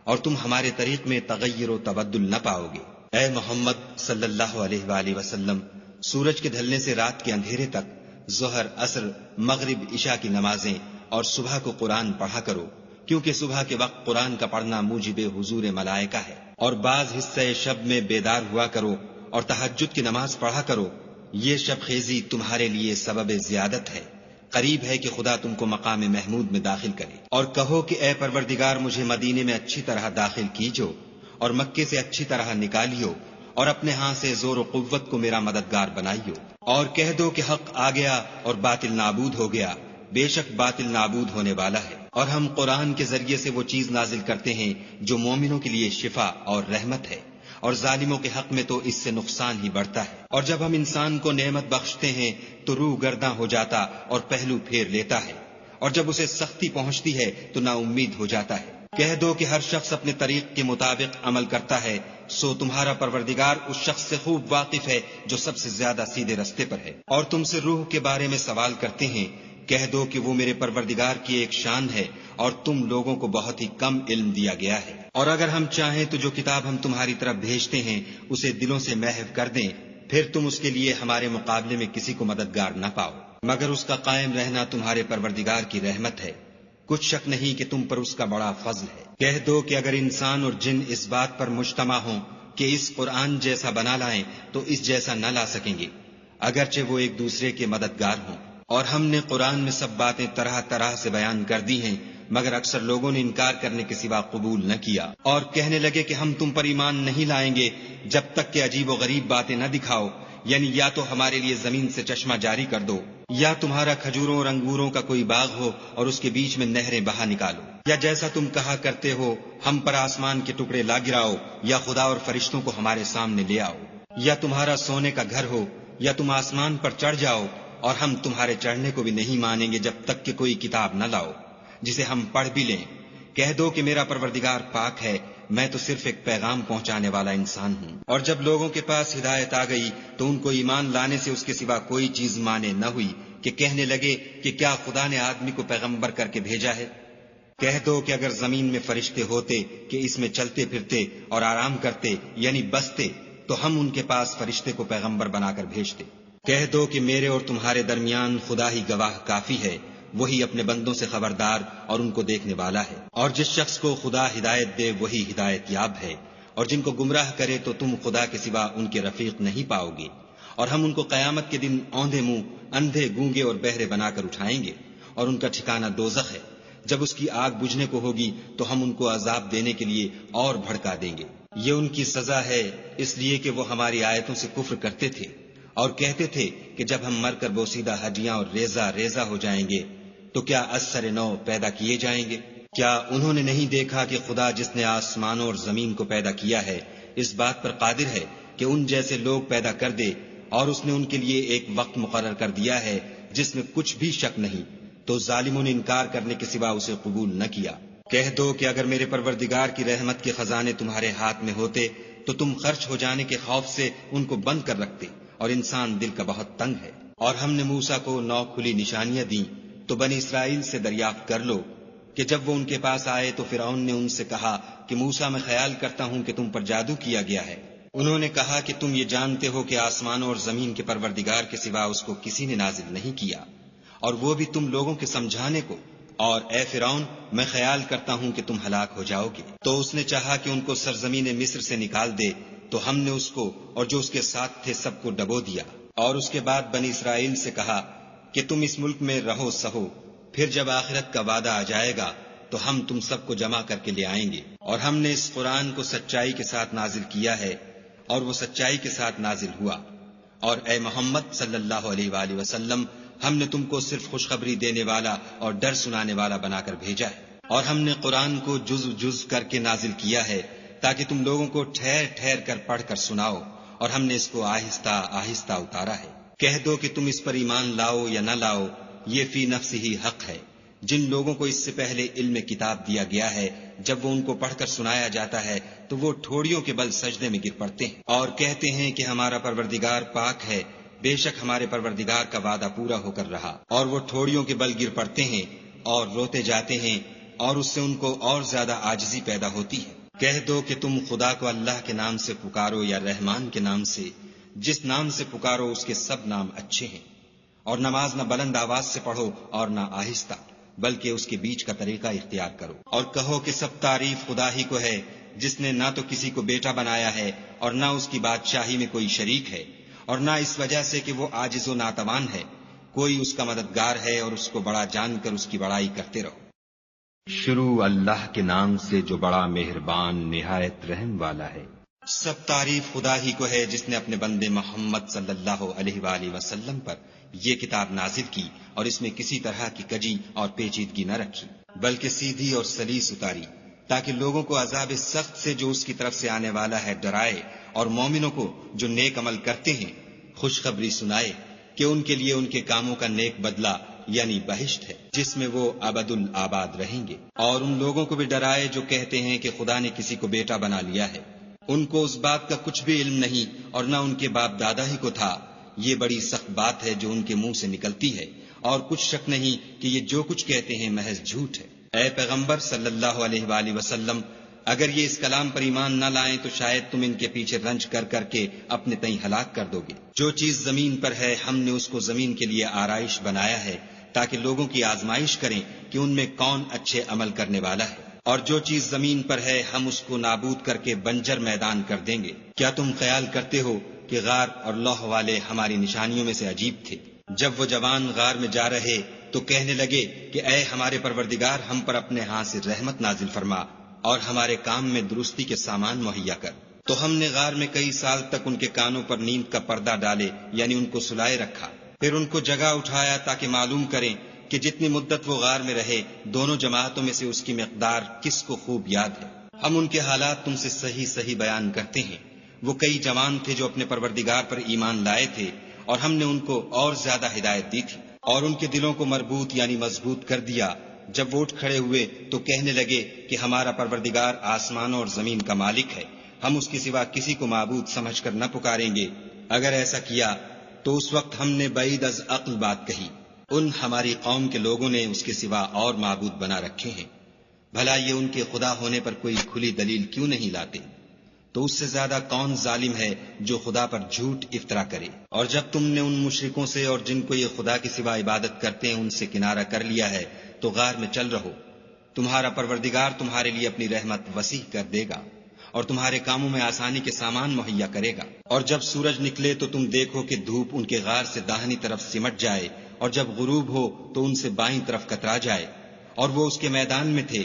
اور تم ہمارے طریق میں تغیر و تبدل نہ پاؤ گے۔ اے محمد صلی اللہ علیہ وآلہ وسلم، سورج کے ڈھلنے سے رات کے اندھیرے تک ظہر، عصر، مغرب، عشاء کی نمازیں اور صبح کو قرآن پڑھا کرو، کیونکہ صبح کے وقت قرآن کا پڑھنا موجب حضور ملائکہ ہے۔ اور بعض حصہ شب میں بیدار ہوا کرو اور تہجد کی نماز پڑھا کرو، یہ شب خیزی تمہارے لیے سبب زیادت ہے، قریب ہے کہ خدا تم کو مقام محمود میں داخل کرے۔ اور کہو کہ اے پروردگار، مجھے مدینے میں اچھی طرح داخل کیجو اور مکے سے اچھی طرح نکالیو، اور اپنے ہاں سے زور و قوت کو میرا مددگار بنائیو۔ اور کہہ دو کہ حق آ گیا اور باطل نابود ہو گیا، بے شک باطل نابود ہونے والا ہے۔ اور ہم قرآن کے ذریعے سے وہ چیز نازل کرتے ہیں جو مومنوں کے لیے شفا اور رحمت ہے، اور ظالموں کے حق میں تو اس سے نقصان ہی بڑھتا ہے۔ اور جب ہم انسان کو نعمت بخشتے ہیں تو روح گرداں ہو جاتا اور پہلو پھیر لیتا ہے، اور جب اسے سختی پہنچتی ہے تو نا امید ہو جاتا ہے۔ کہہ دو کہ ہر شخص اپنے طریق کے مطابق عمل کرتا ہے، سو تمہارا پروردگار اس شخص سے خوب واقف ہے جو سب سے زیادہ سیدھے رستے پر ہے۔ اور تم سے روح کے بارے میں سوال کرتے ہیں، کہہ دو کہ وہ میرے پروردگار کی ایک شان ہے اور تم لوگوں کو بہت ہی کم علم دیا گیا ہے۔ اور اگر ہم چاہیں تو جو کتاب ہم تمہاری طرف بھیجتے ہیں اسے دلوں سے محو کر دیں، پھر تم اس کے لیے ہمارے مقابلے میں کسی کو مددگار نہ پاؤ، مگر اس کا قائم رہنا تمہارے پروردگار کی رحمت ہے، کچھ شک نہیں کہ تم پر اس کا بڑا فضل ہے۔ کہہ دو کہ اگر انسان اور جن اس بات پر مجتمع ہوں کہ اس قرآن جیسا بنا لائیں تو اس جیسا نہ لا سکیں گے، اگرچہ وہ ایک دوسرے کے مددگار ہوں۔ اور ہم نے قرآن میں سب باتیں طرح طرح سے بیان کر دی ہیں، مگر اکثر لوگوں نے انکار کرنے کے سوا قبول نہ کیا، اور کہنے لگے کہ ہم تم پر ایمان نہیں لائیں گے جب تک کہ عجیب و غریب باتیں نہ دکھاؤ، یعنی یا تو ہمارے لیے زمین سے چشمہ جاری کر دو، یا تمہارا کھجوروں اور انگوروں کا کوئی باغ ہو اور اس کے بیچ میں نہریں بہا نکالو، یا جیسا تم کہا کرتے ہو ہم پر آسمان کے ٹکڑے لا گراؤ، یا خدا اور فرشتوں کو ہمارے سامنے لے آؤ، یا تمہارا سونے کا گھر ہو، یا تم آسمان پر چڑھ جاؤ، اور ہم تمہارے چڑھنے کو بھی نہیں مانیں گے جب تک کہ کوئی کتاب نہ لاؤ جسے ہم پڑھ بھی لیں۔ کہہ دو کہ میرا پروردگار پاک ہے، میں تو صرف ایک پیغام پہنچانے والا انسان ہوں۔ اور جب لوگوں کے پاس ہدایت آ گئی تو ان کو ایمان لانے سے اس کے سوا کوئی چیز مانے نہ ہوئی کہ کہنے لگے کہ کیا خدا نے آدمی کو پیغمبر کر کے بھیجا ہے؟ کہہ دو کہ اگر زمین میں فرشتے ہوتے کہ اس میں چلتے پھرتے اور آرام کرتے یعنی بستے تو ہم ان کے پاس فرشتے کو پیغمبر بنا کر بھیجتے۔ کہہ دو کہ میرے اور تمہارے درمیان خدا ہی گواہ کافی ہے، وہی اپنے بندوں سے خبردار اور ان کو دیکھنے والا ہے۔ اور جس شخص کو خدا ہدایت دے وہی ہدایت یاب ہے، اور جن کو گمراہ کرے تو تم خدا کے سوا ان کے رفیق نہیں پاؤ گے۔ اور ہم ان کو قیامت کے دن اوندھے منہ، اندھے، گونگے اور بہرے بنا کر اٹھائیں گے، اور ان کا ٹھکانہ دوزخ ہے۔ جب اس کی آگ بجھنے کو ہوگی تو ہم ان کو عذاب دینے کے لیے اور بھڑکا دیں گے۔ یہ ان کی سزا ہے اس لیے کہ وہ ہماری آیتوں سے کفر کرتے تھے اور کہتے تھے کہ جب ہم مر کر بوسیدہ ہڈیاں اور ریزہ ریزہ ہو جائیں گے تو کیا از سر نو پیدا کیے جائیں گے؟ کیا انہوں نے نہیں دیکھا کہ خدا جس نے آسمانوں اور زمین کو پیدا کیا ہے اس بات پر قادر ہے کہ ان جیسے لوگ پیدا کر دے، اور اس نے ان کے لیے ایک وقت مقرر کر دیا ہے جس میں کچھ بھی شک نہیں، تو ظالموں نے انکار کرنے کے سوا اسے قبول نہ کیا۔ کہہ دو کہ اگر میرے پروردگار کی رحمت کے خزانے تمہارے ہاتھ میں ہوتے تو تم خرچ ہو جانے کے خوف سے ان کو بند کر رکھتے، اور انسان دل کا بہت تنگ ہے۔ اور ہم نے موسیٰ کو 9 کھلی نشانیاں دیں تو بنی اسرائیل سے دریافت کر لو کہ جب وہ ان کے پاس آئے تو فرعون نے ان سے کہا کہ موسیٰ میں خیال کرتا ہوں کہ تم پر جادو کیا گیا ہے۔ انہوں نے کہا کہ تم یہ جانتے ہو کہ آسمانوں اور زمین کے پروردگار کے سوا اس کو کسی نے نازل نہیں کیا، اور وہ بھی تم لوگوں کے سمجھانے کو، اور اے فرعون میں خیال کرتا ہوں کہ تم ہلاک ہو جاؤ گے۔ تو اس نے چاہا کہ ان کو سرزمین مصر سے نکال دے، تو ہم نے اس کو اور جو اس کے ساتھ تھے سب کو ڈبو دیا، اور اس کے بعد بنی اسرائیل سے کہا کہ تم اس ملک میں رہو سہو، پھر جب آخرت کا وعدہ آ جائے گا تو ہم تم سب کو جمع کر کے لے آئیں گے۔ اور ہم نے اس قرآن کو سچائی کے ساتھ نازل کیا ہے، اور وہ سچائی کے ساتھ نازل ہوا۔ اور اے محمد صلی اللہ علیہ وآلہ وسلم، ہم نے تم کو صرف خوشخبری دینے والا اور ڈر سنانے والا بنا کر بھیجا ہے، اور ہم نے قرآن کو جز جز کر کے نازل کیا ہے تاکہ تم لوگوں کو ٹھہر ٹھہر کر پڑھ کر سناؤ، اور ہم نے اس کو آہستہ آہستہ اتارا ہے۔ کہہ دو کہ تم اس پر ایمان لاؤ یا نہ لاؤ، یہ فی نفس ہی حق ہے۔ جن لوگوں کو اس سے پہلے علم کتاب دیا گیا ہے جب وہ ان کو پڑھ کر سنایا جاتا ہے تو وہ ٹھوڑیوں کے بل سجدے میں گر پڑتے ہیں اور کہتے ہیں کہ ہمارا پروردگار پاک ہے، بے شک ہمارے پروردگار کا وعدہ پورا ہو کر رہا۔ اور وہ ٹھوڑیوں کے بل گر پڑتے ہیں اور روتے جاتے ہیں، اور اس سے ان کو اور زیادہ عاجزی پیدا ہوتی ہے۔ کہہ دو کہ تم خدا کو اللہ کے نام سے پکارو یا رحمان کے نام سے، جس نام سے پکارو اس کے سب نام اچھے ہیں، اور نماز نہ بلند آواز سے پڑھو اور نہ آہستہ، بلکہ اس کے بیچ کا طریقہ اختیار کرو۔ اور کہو کہ سب تعریف خدا ہی کو ہے، جس نے نہ تو کسی کو بیٹا بنایا ہے اور نہ اس کی بادشاہی میں کوئی شریک ہے، اور نہ اس وجہ سے کہ وہ عاجز و ناتوان ہے، کوئی اس کا مددگار ہے، اور اس کو بڑا جان کر اس کی بڑائی کرتے رہو۔ شروع اللہ کے نام سے جو بڑا مہربان نہایت رحم والا ہے۔ سب تعریف خدا ہی کو ہے جس نے اپنے بندے محمد صلی اللہ علیہ وآلہ وسلم پر یہ کتاب نازل کی اور اس میں کسی طرح کی کجی اور پیچیدگی نہ رکھی، بلکہ سیدھی اور سلیس اتاری، تاکہ لوگوں کو عذاب سخت سے جو اس کی طرف سے آنے والا ہے ڈرائے، اور مومنوں کو جو نیک عمل کرتے ہیں خوشخبری سنائے کہ ان کے لیے ان کے کاموں کا نیک بدلہ یعنی بہشت ہے، جس میں وہ ابد الآباد رہیں گے۔ اور ان لوگوں کو بھی ڈرائے جو کہتے ہیں کہ خدا نے کسی کو بیٹا بنا لیا ہے، ان کو اس بات کا کچھ بھی علم نہیں اور نہ ان کے باپ دادا ہی کو تھا۔ یہ بڑی سخت بات ہے جو ان کے منہ سے نکلتی ہے، اور کچھ شک نہیں کہ یہ جو کچھ کہتے ہیں محض جھوٹ ہے۔ اے پیغمبر صلی اللہ علیہ وآلہ وسلم، اگر یہ اس کلام پر ایمان نہ لائیں تو شاید تم ان کے پیچھے رنج کر کر کے اپنے تئیں ہلاک کر دو گے۔ جو چیز زمین پر ہے ہم نے اس کو زمین کے لیے آرائش بنایا ہے تاکہ لوگوں کی آزمائش کریں کہ ان میں کون اچھے عمل کرنے والا ہے، اور جو چیز زمین پر ہے ہم اس کو نابود کر کے بنجر میدان کر دیں گے۔ کیا تم خیال کرتے ہو کہ غار اور لوح والے ہماری نشانیوں میں سے عجیب تھے؟ جب وہ جوان غار میں جا رہے تو کہنے لگے کہ اے ہمارے پروردگار، ہم پر اپنے ہاں سے رحمت نازل فرما اور ہمارے کام میں درستی کے سامان مہیا کر۔ تو ہم نے غار میں کئی سال تک ان کے کانوں پر نیند کا پردہ ڈالے یعنی ان کو سلائے رکھا، پھر ان کو جگہ اٹھایا تاکہ معلوم کریں کہ جتنی مدت وہ غار میں رہے دونوں جماعتوں میں سے اس کی مقدار کس کو خوب یاد ہے۔ ہم ان کے حالات تم سے صحیح صحیح بیان کرتے ہیں۔ وہ کئی جوان تھے جو اپنے پروردگار پر ایمان لائے تھے، اور ہم نے ان کو اور زیادہ ہدایت دی تھی، اور ان کے دلوں کو مربوط یعنی مضبوط کر دیا۔ جب وہ اٹھ کھڑے ہوئے تو کہنے لگے کہ ہمارا پروردگار آسمانوں اور زمین کا مالک ہے، ہم اس کے سوا کسی کو معبود سمجھ کر نہ پکاریں گے۔ اگر ایسا کیا تو اس وقت ہم نے بعید از عقل بات کہی، ان ہماری قوم کے لوگوں نے اس کے سوا اور معبود بنا رکھے ہیں۔ بھلا یہ ان کے خدا ہونے پر کوئی کھلی دلیل کیوں نہیں لاتے؟ تو اس سے زیادہ کون ظالم ہے جو خدا پر جھوٹ افطرا کرے؟ اور جب تم نے ان مشرکوں سے اور جن کو یہ خدا کے سوا عبادت کرتے ہیں ان سے کنارہ کر لیا ہے تو غار میں چل رہو، تمہارا پروردگار تمہارے لیے اپنی رحمت وسیع کر دے گا اور تمہارے کاموں میں آسانی کے سامان مہیا کرے گا۔ اور جب سورج نکلے تو تم دیکھو کہ دھوپ ان کے غار سے داہنی طرف سمٹ جائے، اور جب غروب ہو تو ان سے بائیں طرف کترا جائے، اور وہ اس کے میدان میں تھے۔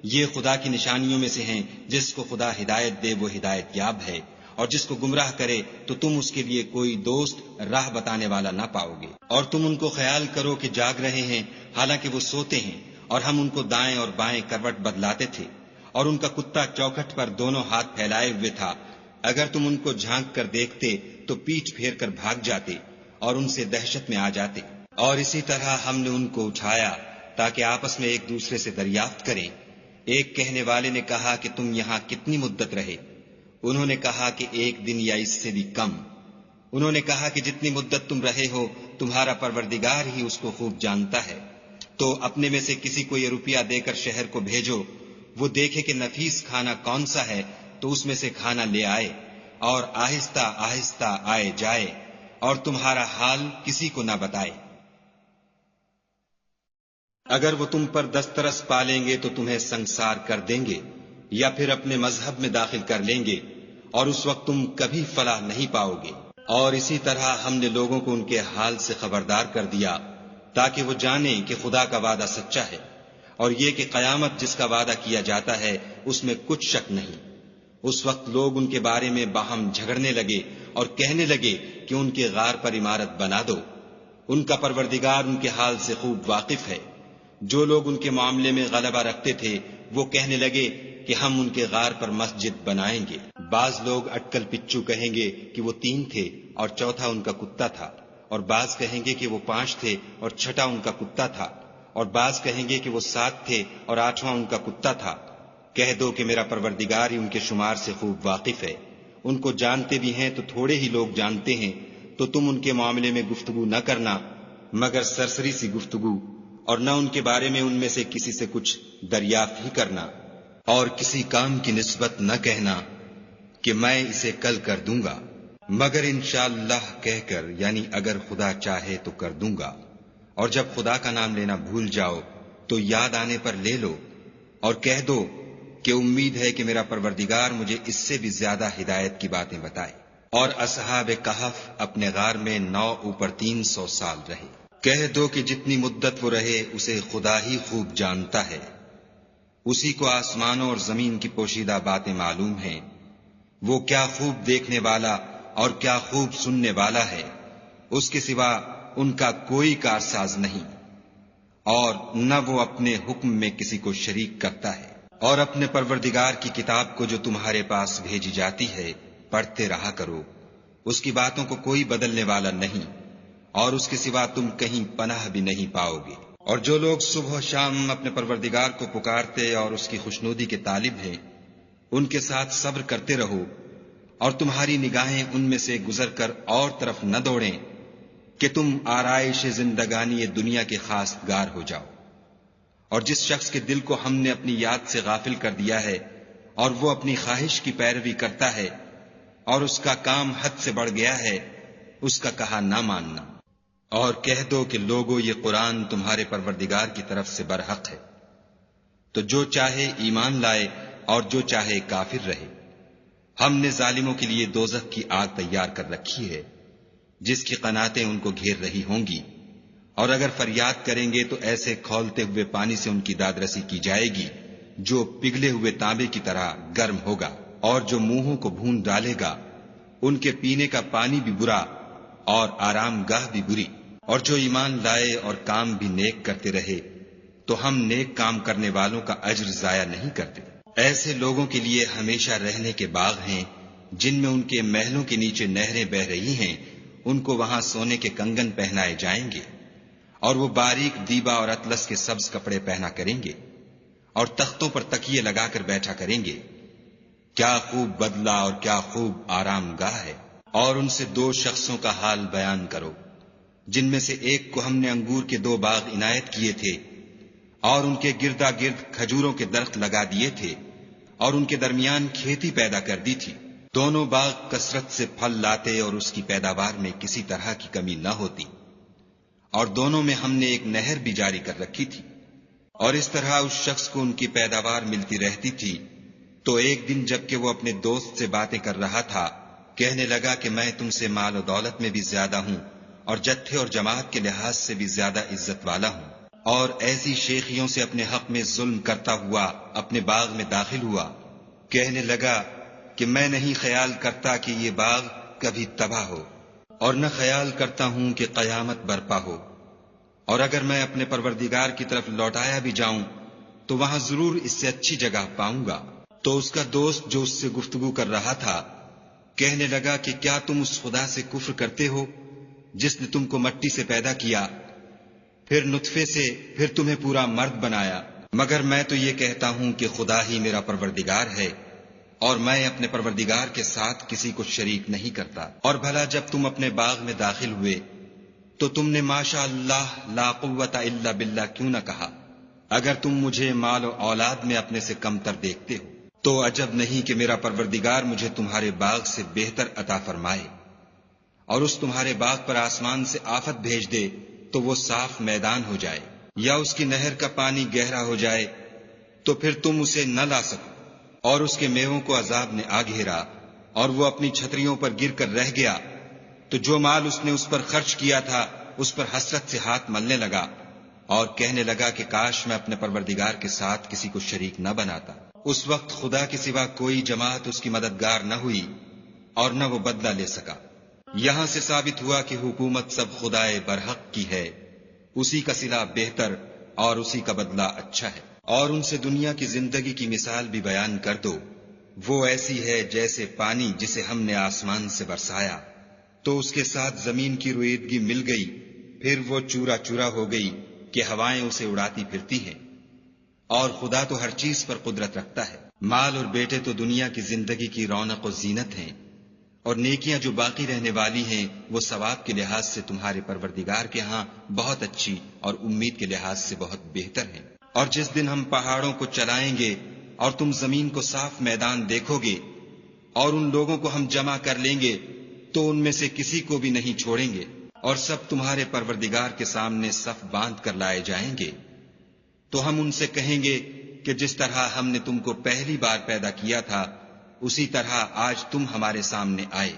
یہ خدا کی نشانیوں میں سے ہیں، جس کو خدا ہدایت دے وہ ہدایت یاب ہے، اور جس کو گمراہ کرے تو تم اس کے لیے کوئی دوست راہ بتانے والا نہ پاؤ گے۔ اور تم ان کو خیال کرو کہ جاگ رہے ہیں حالانکہ وہ سوتے ہیں، اور ہم ان کو دائیں اور بائیں کروٹ بدلاتے تھے، اور ان کا کتا چوکھٹ پر دونوں ہاتھ پھیلائے ہوئے تھا۔ اگر تم ان کو جھانک کر دیکھتے تو پیٹھ پھیر کر بھاگ جاتے اور ان سے دہشت میں آ جاتے۔ اور اسی طرح ہم نے ان کو اٹھایا تاکہ آپس میں ایک دوسرے سے دریافت کریں۔ ایک کہنے والے نے کہا کہ تم یہاں کتنی مدت رہے؟ انہوں نے کہا کہ 1 دن یا اس سے بھی کم۔ انہوں نے کہا کہ جتنی مدت تم رہے ہو تمہارا پروردگار ہی اس کو خوب جانتا ہے۔ تو اپنے میں سے کسی کو یہ روپیہ دے کر شہر کو بھیجو، وہ دیکھے کہ نفیس کھانا کون سا ہے تو اس میں سے کھانا لے آئے، اور آہستہ آہستہ آئے جائے، اور تمہارا حال کسی کو نہ بتائے۔ اگر وہ تم پر دسترس پالیں گے تو تمہیں سنگسار کر دیں گے یا پھر اپنے مذہب میں داخل کر لیں گے، اور اس وقت تم کبھی فلاح نہیں پاؤ گے۔ اور اسی طرح ہم نے لوگوں کو ان کے حال سے خبردار کر دیا تاکہ وہ جانیں کہ خدا کا وعدہ سچا ہے، اور یہ کہ قیامت جس کا وعدہ کیا جاتا ہے اس میں کچھ شک نہیں۔ اس وقت لوگ ان کے بارے میں باہم جھگڑنے لگے اور کہنے لگے کہ ان کے غار پر عمارت بنا دو۔ ان کا پروردگار ان کے حال سے خوب واقف ہے۔ جو لوگ ان کے معاملے میں غلبہ رکھتے تھے وہ کہنے لگے کہ ہم ان کے غار پر مسجد بنائیں گے۔ بعض لوگ اٹکل پچو کہیں گے کہ وہ 3 تھے اور چوتھا ان کا کتا تھا، اور بعض کہیں گے کہ وہ 5 تھے اور چھٹا ان کا کتا تھا، اور بعض کہیں گے کہ وہ 7 تھے اور 8واں ان کا کتا تھا۔ کہہ دو کہ میرا پروردگار ہی ان کے شمار سے خوب واقف ہے۔ ان کو جانتے بھی ہیں تو تھوڑے ہی لوگ جانتے ہیں، تو تم ان کے معاملے میں گفتگو نہ کرنا مگر سرسری سی گفتگو، اور نہ ان کے بارے میں ان میں سے کسی سے کچھ دریافت ہی کرنا، اور کسی کام کی نسبت نہ کہنا کہ میں اسے کل کر دوں گا، مگر انشاءاللہ کہہ کر، یعنی اگر خدا چاہے تو کر دوں گا۔ اور جب خدا کا نام لینا بھول جاؤ تو یاد آنے پر لے لو، اور کہہ دو کہ امید ہے کہ میرا پروردگار مجھے اس سے بھی زیادہ ہدایت کی باتیں بتائے۔ اور اصحاب کہف اپنے غار میں 9 اوپر 300 سال رہے۔ کہہ دو کہ جتنی مدت وہ رہے اسے خدا ہی خوب جانتا ہے، اسی کو آسمانوں اور زمین کی پوشیدہ باتیں معلوم ہیں۔ وہ کیا خوب دیکھنے والا اور کیا خوب سننے والا ہے، اس کے سوا ان کا کوئی کارساز نہیں، اور نہ وہ اپنے حکم میں کسی کو شریک کرتا ہے۔ اور اپنے پروردگار کی کتاب کو جو تمہارے پاس بھیجی جاتی ہے پڑھتے رہا کرو، اس کی باتوں کو کوئی بدلنے والا نہیں، اور اس کے سوا تم کہیں پناہ بھی نہیں پاؤ گے۔ اور جو لوگ صبح و شام اپنے پروردگار کو پکارتے اور اس کی خوشنودی کے طالب ہیں، ان کے ساتھ صبر کرتے رہو، اور تمہاری نگاہیں ان میں سے گزر کر اور طرف نہ دوڑیں کہ تم آرائش زندگانی دنیا کے خاص گار ہو جاؤ۔ اور جس شخص کے دل کو ہم نے اپنی یاد سے غافل کر دیا ہے اور وہ اپنی خواہش کی پیروی کرتا ہے اور اس کا کام حد سے بڑھ گیا ہے، اس کا کہا نہ ماننا۔ اور کہہ دو کہ لوگو یہ قرآن تمہارے پروردگار کی طرف سے برحق ہے، تو جو چاہے ایمان لائے اور جو چاہے کافر رہے۔ ہم نے ظالموں کے لیے دوزخ کی آگ تیار کر رکھی ہے جس کی قناتیں ان کو گھیر رہی ہوں گی، اور اگر فریاد کریں گے تو ایسے کھولتے ہوئے پانی سے ان کی دادرسی کی جائے گی جو پگھلے ہوئے تانبے کی طرح گرم ہوگا، اور جو منہوں کو بھون ڈالے گا ان کے پینے کا پانی بھی برا اور آرام گاہ بھی بری۔ اور جو ایمان لائے اور کام بھی نیک کرتے رہے تو ہم نیک کام کرنے والوں کا اجر ضائع نہیں کرتے۔ ایسے لوگوں کے لیے ہمیشہ رہنے کے باغ ہیں جن میں ان کے محلوں کے نیچے نہریں بہ رہی ہیں، ان کو وہاں سونے کے کنگن پہنائے جائیں گے، اور وہ باریک دیبا اور اطلس کے سبز کپڑے پہنا کریں گے، اور تختوں پر تکیے لگا کر بیٹھا کریں گے۔ کیا خوب بدلہ اور کیا خوب آرام گاہ ہے۔ اور ان سے 2 شخصوں کا حال بیان کرو جن میں سے ایک کو ہم نے انگور کے 2 باغ عنایت کیے تھے اور ان کے گردا گرد کھجوروں کے درخت لگا دیے تھے، اور ان کے درمیان کھیتی پیدا کر دی تھی۔ دونوں باغ کثرت سے پھل لاتے اور اس کی پیداوار میں کسی طرح کی کمی نہ ہوتی، اور دونوں میں ہم نے ایک نہر بھی جاری کر رکھی تھی، اور اس طرح اس شخص کو ان کی پیداوار ملتی رہتی تھی۔ تو ایک دن جب کہ وہ اپنے دوست سے باتیں کر رہا تھا، کہنے لگا کہ میں تم سے مال و دولت میں بھی زیادہ ہوں اور جتھے اور جماعت کے لحاظ سے بھی زیادہ عزت والا ہوں، اور ایسی شیخیوں سے اپنے حق میں ظلم کرتا ہوا اپنے باغ میں داخل ہوا۔ کہنے لگا کہ میں نہیں خیال کرتا کہ یہ باغ کبھی تباہ ہو، اور نہ خیال کرتا ہوں کہ قیامت برپا ہو، اور اگر میں اپنے پروردگار کی طرف لوٹایا بھی جاؤں تو وہاں ضرور اس سے اچھی جگہ پاؤں گا۔ تو اس کا دوست جو اس سے گفتگو کر رہا تھا کہنے لگا کہ کیا تم اس خدا سے کفر کرتے ہو جس نے تم کو مٹی سے پیدا کیا، پھر نطفے سے، پھر تمہیں پورا مرد بنایا؟ مگر میں تو یہ کہتا ہوں کہ خدا ہی میرا پروردگار ہے، اور میں اپنے پروردگار کے ساتھ کسی کو شریک نہیں کرتا۔ اور بھلا جب تم اپنے باغ میں داخل ہوئے تو تم نے ماشاء اللہ لا قوت الا باللہ کیوں نہ کہا؟ اگر تم مجھے مال و اولاد میں اپنے سے کم تر دیکھتے ہو تو عجب نہیں کہ میرا پروردگار مجھے تمہارے باغ سے بہتر عطا فرمائے، اور اس تمہارے باغ پر آسمان سے آفت بھیج دے تو وہ صاف میدان ہو جائے، یا اس کی نہر کا پانی گہرا ہو جائے تو پھر تم اسے نہ لا سکو، اور اس کے میووں کو عذاب نے آ گھیرا اور وہ اپنی چھتریوں پر گر کر رہ گیا، تو جو مال اس نے اس پر خرچ کیا تھا اس پر حسرت سے ہاتھ ملنے لگا اور کہنے لگا کہ کاش میں اپنے پروردگار کے ساتھ کسی کو شریک نہ بناتا۔ اس وقت خدا کے سوا کوئی جماعت اس کی مددگار نہ ہوئی اور نہ وہ بدلہ لے سکا۔ یہاں سے ثابت ہوا کہ حکومت سب خدائے برحق کی ہے، اسی کا صلہ بہتر اور اسی کا بدلہ اچھا ہے۔ اور ان سے دنیا کی زندگی کی مثال بھی بیان کر دو، وہ ایسی ہے جیسے پانی جسے ہم نے آسمان سے برسایا تو اس کے ساتھ زمین کی رویدگی مل گئی، پھر وہ چورا چورا ہو گئی کہ ہوائیں اسے اڑاتی پھرتی ہیں، اور خدا تو ہر چیز پر قدرت رکھتا ہے۔ مال اور بیٹے تو دنیا کی زندگی کی رونق و زینت ہیں، اور نیکیاں جو باقی رہنے والی ہیں وہ ثواب کے لحاظ سے تمہارے پروردگار کے ہاں بہت اچھی اور امید کے لحاظ سے بہت بہتر ہیں۔ اور جس دن ہم پہاڑوں کو چلائیں گے اور تم زمین کو صاف میدان دیکھو گے اور ان لوگوں کو ہم جمع کر لیں گے تو ان میں سے کسی کو بھی نہیں چھوڑیں گے، اور سب تمہارے پروردگار کے سامنے صف باندھ کر لائے جائیں گے۔ تو ہم ان سے کہیں گے کہ جس طرح ہم نے تم کو پہلی بار پیدا کیا تھا اسی طرح آج تم ہمارے سامنے آئے،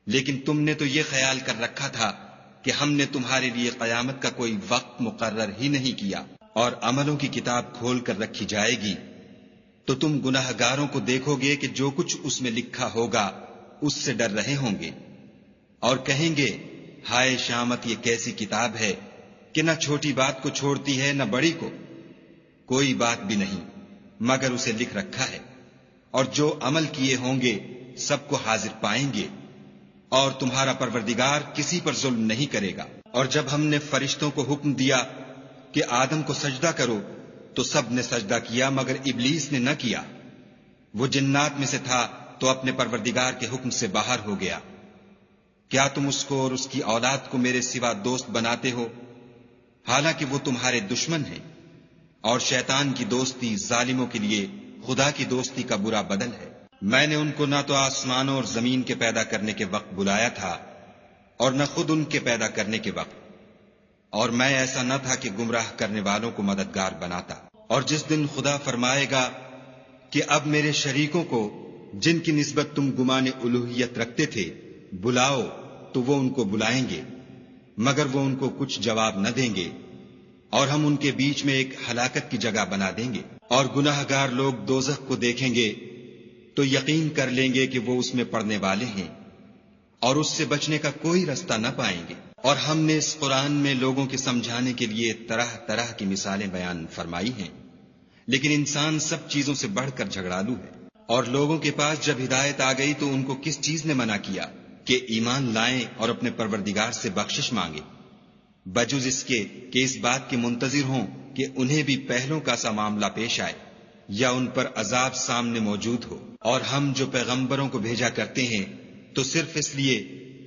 لیکن تم نے تو یہ خیال کر رکھا تھا کہ ہم نے تمہارے لیے قیامت کا کوئی وقت مقرر ہی نہیں کیا، اور عملوں کی کتاب کھول کر رکھی جائے گی تو تم گناہ گاروں کو دیکھو گے کہ جو کچھ اس میں لکھا ہوگا اس سے ڈر رہے ہوں گے، اور کہیں گے ہائے شامت یہ کیسی کتاب ہے کہ نہ چھوٹی بات کو چھوڑتی ہے نہ بڑی کو، کوئی بات بھی نہیں مگر اسے لکھ رکھا ہے، اور جو عمل کیے ہوں گے سب کو حاضر پائیں گے، اور تمہارا پروردگار کسی پر ظلم نہیں کرے گا۔ اور جب ہم نے فرشتوں کو حکم دیا کہ آدم کو سجدہ کرو تو سب نے سجدہ کیا مگر ابلیس نے نہ کیا، وہ جنات میں سے تھا تو اپنے پروردگار کے حکم سے باہر ہو گیا۔ کیا تم اس کو اور اس کی اولاد کو میرے سوا دوست بناتے ہو، حالانکہ وہ تمہارے دشمن ہیں، اور شیطان کی دوستی ظالموں کے لیے خدا کی دوستی کا برا بدل ہے۔ میں نے ان کو نہ تو آسمانوں اور زمین کے پیدا کرنے کے وقت بلایا تھا اور نہ خود ان کے پیدا کرنے کے وقت، اور میں ایسا نہ تھا کہ گمراہ کرنے والوں کو مددگار بناتا۔ اور جس دن خدا فرمائے گا کہ اب میرے شریکوں کو جن کی نسبت تم گمان الوہیت رکھتے تھے بلاؤ، تو وہ ان کو بلائیں گے مگر وہ ان کو کچھ جواب نہ دیں گے، اور ہم ان کے بیچ میں ایک ہلاکت کی جگہ بنا دیں گے۔ اور گناہ گار لوگ دوزخ کو دیکھیں گے تو یقین کر لیں گے کہ وہ اس میں پڑنے والے ہیں اور اس سے بچنے کا کوئی رستہ نہ پائیں گے۔ اور ہم نے اس قرآن میں لوگوں کے سمجھانے کے لیے طرح طرح کی مثالیں بیان فرمائی ہیں، لیکن انسان سب چیزوں سے بڑھ کر جھگڑالو ہے۔ اور لوگوں کے پاس جب ہدایت آ گئی تو ان کو کس چیز نے منع کیا کہ ایمان لائیں اور اپنے پروردگار سے بخشش مانگیں، بجز اس کے کہ اس بات کے منتظر ہوں کہ انہیں بھی پہلوں کا سا معاملہ پیش آئے یا ان پر عذاب سامنے موجود ہو۔ اور ہم جو پیغمبروں کو بھیجا کرتے ہیں تو صرف اس لیے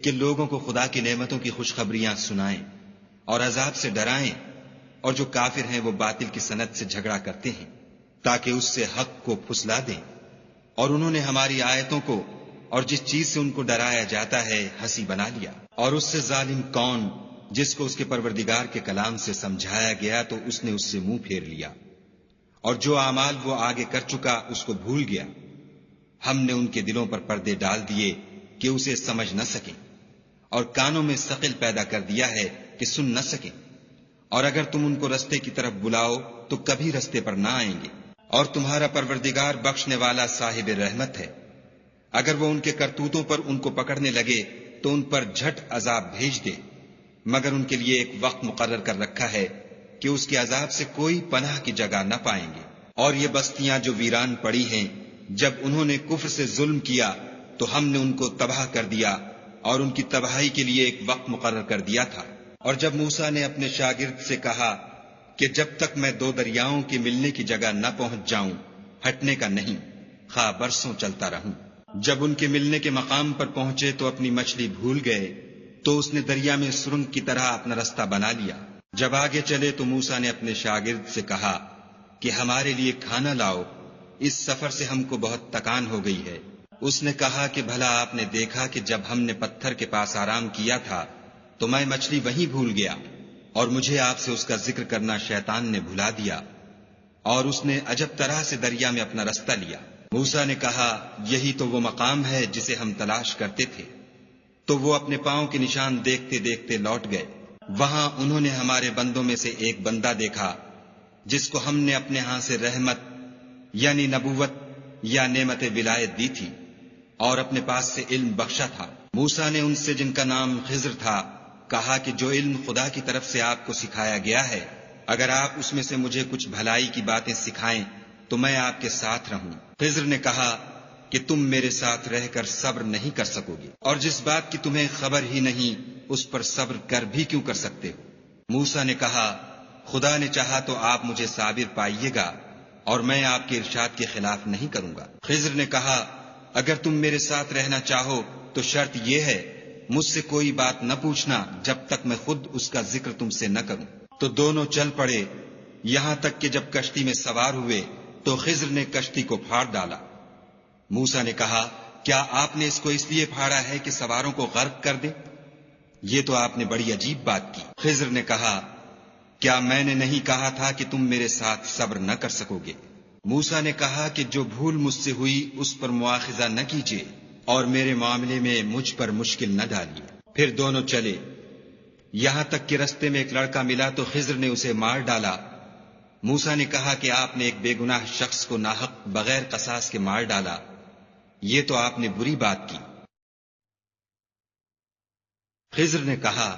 کہ لوگوں کو خدا کی نعمتوں کی خوشخبریاں سنائیں اور عذاب سے ڈرائیں، اور جو کافر ہیں وہ باطل کی سنت سے جھگڑا کرتے ہیں۔ تاکہ اس سے حق کو پھسلا دیں، اور انہوں نے ہماری آیتوں کو اور جس چیز سے ان کو ڈرایا جاتا ہے ہنسی بنا لیا۔ اور اس سے ظالم کون جس کو اس کے پروردگار کے کلام سے سمجھایا گیا تو اس نے اس سے منہ پھیر لیا، اور جو اعمال وہ آگے کر چکا اس کو بھول گیا۔ ہم نے ان کے دلوں پر پردے ڈال دیے کہ اسے سمجھ نہ سکیں، اور کانوں میں ثقل پیدا کر دیا ہے کہ سن نہ سکیں، اور اگر تم ان کو رستے کی طرف بلاؤ تو کبھی رستے پر نہ آئیں گے۔ اور تمہارا پروردگار بخشنے والا صاحب رحمت ہے، اگر وہ ان کے کرتوتوں پر ان کو پکڑنے لگے تو ان پر جھٹ عذاب بھیج دے، مگر ان کے لیے ایک وقت مقرر کر رکھا ہے کہ اس کے عذاب سے کوئی پناہ کی جگہ نہ پائیں گے۔ اور یہ بستیاں جو ویران پڑی ہیں، جب انہوں نے کفر سے ظلم کیا تو ہم نے ان کو تباہ کر دیا، اور ان کی تباہی کے لیے ایک وقت مقرر کر دیا تھا۔ اور جب موسیٰ نے اپنے شاگرد سے کہا کہ جب تک میں دو دریاؤں کے ملنے کی جگہ نہ پہنچ جاؤں ہٹنے کا نہیں، خواہ برسوں چلتا رہوں۔ جب ان کے ملنے کے مقام پر پہنچے تو اپنی مچھلی بھول گئے، تو اس نے دریا میں سرنگ کی طرح اپنا رستہ بنا لیا۔ جب آگے چلے تو موسیٰ نے اپنے شاگرد سے کہا کہ ہمارے لیے کھانا لاؤ، اس سفر سے ہم کو بہت تکان ہو گئی ہے۔ اس نے کہا کہ بھلا آپ نے دیکھا کہ جب ہم نے پتھر کے پاس آرام کیا تھا تو میں مچھلی وہیں بھول گیا، اور مجھے آپ سے اس کا ذکر کرنا شیطان نے بھلا دیا، اور اس نے عجب طرح سے دریا میں اپنا رستہ لیا۔ موسیٰ نے کہا یہی تو وہ مقام ہے جسے ہم تلاش کرتے تھے۔ تو وہ اپنے پاؤں کے نشان دیکھتے دیکھتے لوٹ گئے۔ وہاں انہوں نے ہمارے بندوں میں سے ایک بندہ دیکھا جس کو ہم نے اپنے ہاں سے رحمت یعنی نبوت یا نعمت ولایت دی تھی، اور اپنے پاس سے علم بخشا تھا۔ موسیٰ نے ان سے جن کا نام خضر تھا کہا کہ جو علم خدا کی طرف سے آپ کو سکھایا گیا ہے، اگر آپ اس میں سے مجھے کچھ بھلائی کی باتیں سکھائیں تو میں آپ کے ساتھ رہوں۔ خضر نے کہا کہ تم میرے ساتھ رہ کر صبر نہیں کر سکو گے، اور جس بات کی تمہیں خبر ہی نہیں اس پر صبر کر بھی کیوں کر سکتے ہو؟ موسیٰ نے کہا خدا نے چاہا تو آپ مجھے صابر پائیے گا، اور میں آپ کے ارشاد کے خلاف نہیں کروں گا۔ خضر نے کہا اگر تم میرے ساتھ رہنا چاہو تو شرط یہ ہے مجھ سے کوئی بات نہ پوچھنا جب تک میں خود اس کا ذکر تم سے نہ کروں۔ تو دونوں چل پڑے، یہاں تک کہ جب کشتی میں سوار ہوئے تو خضر نے کشتی کو پھاڑ ڈالا۔ موسیٰ نے کہا کیا آپ نے اس کو اس لیے پھاڑا ہے کہ سواروں کو غرق کر دے؟ یہ تو آپ نے بڑی عجیب بات کی۔ خضر نے کہا کیا میں نے نہیں کہا تھا کہ تم میرے ساتھ صبر نہ کر سکو گے؟ موسیٰ نے کہا کہ جو بھول مجھ سے ہوئی اس پر مواخذہ نہ کیجیے، اور میرے معاملے میں مجھ پر مشکل نہ ڈالیے۔ پھر دونوں چلے، یہاں تک کہ رستے میں ایک لڑکا ملا تو خضر نے اسے مار ڈالا۔ موسیٰ نے کہا کہ آپ نے ایک بے گناہ شخص کو ناحق بغیر قصاص کے مار ڈالا، یہ تو آپ نے بری بات کی۔ خضر نے کہا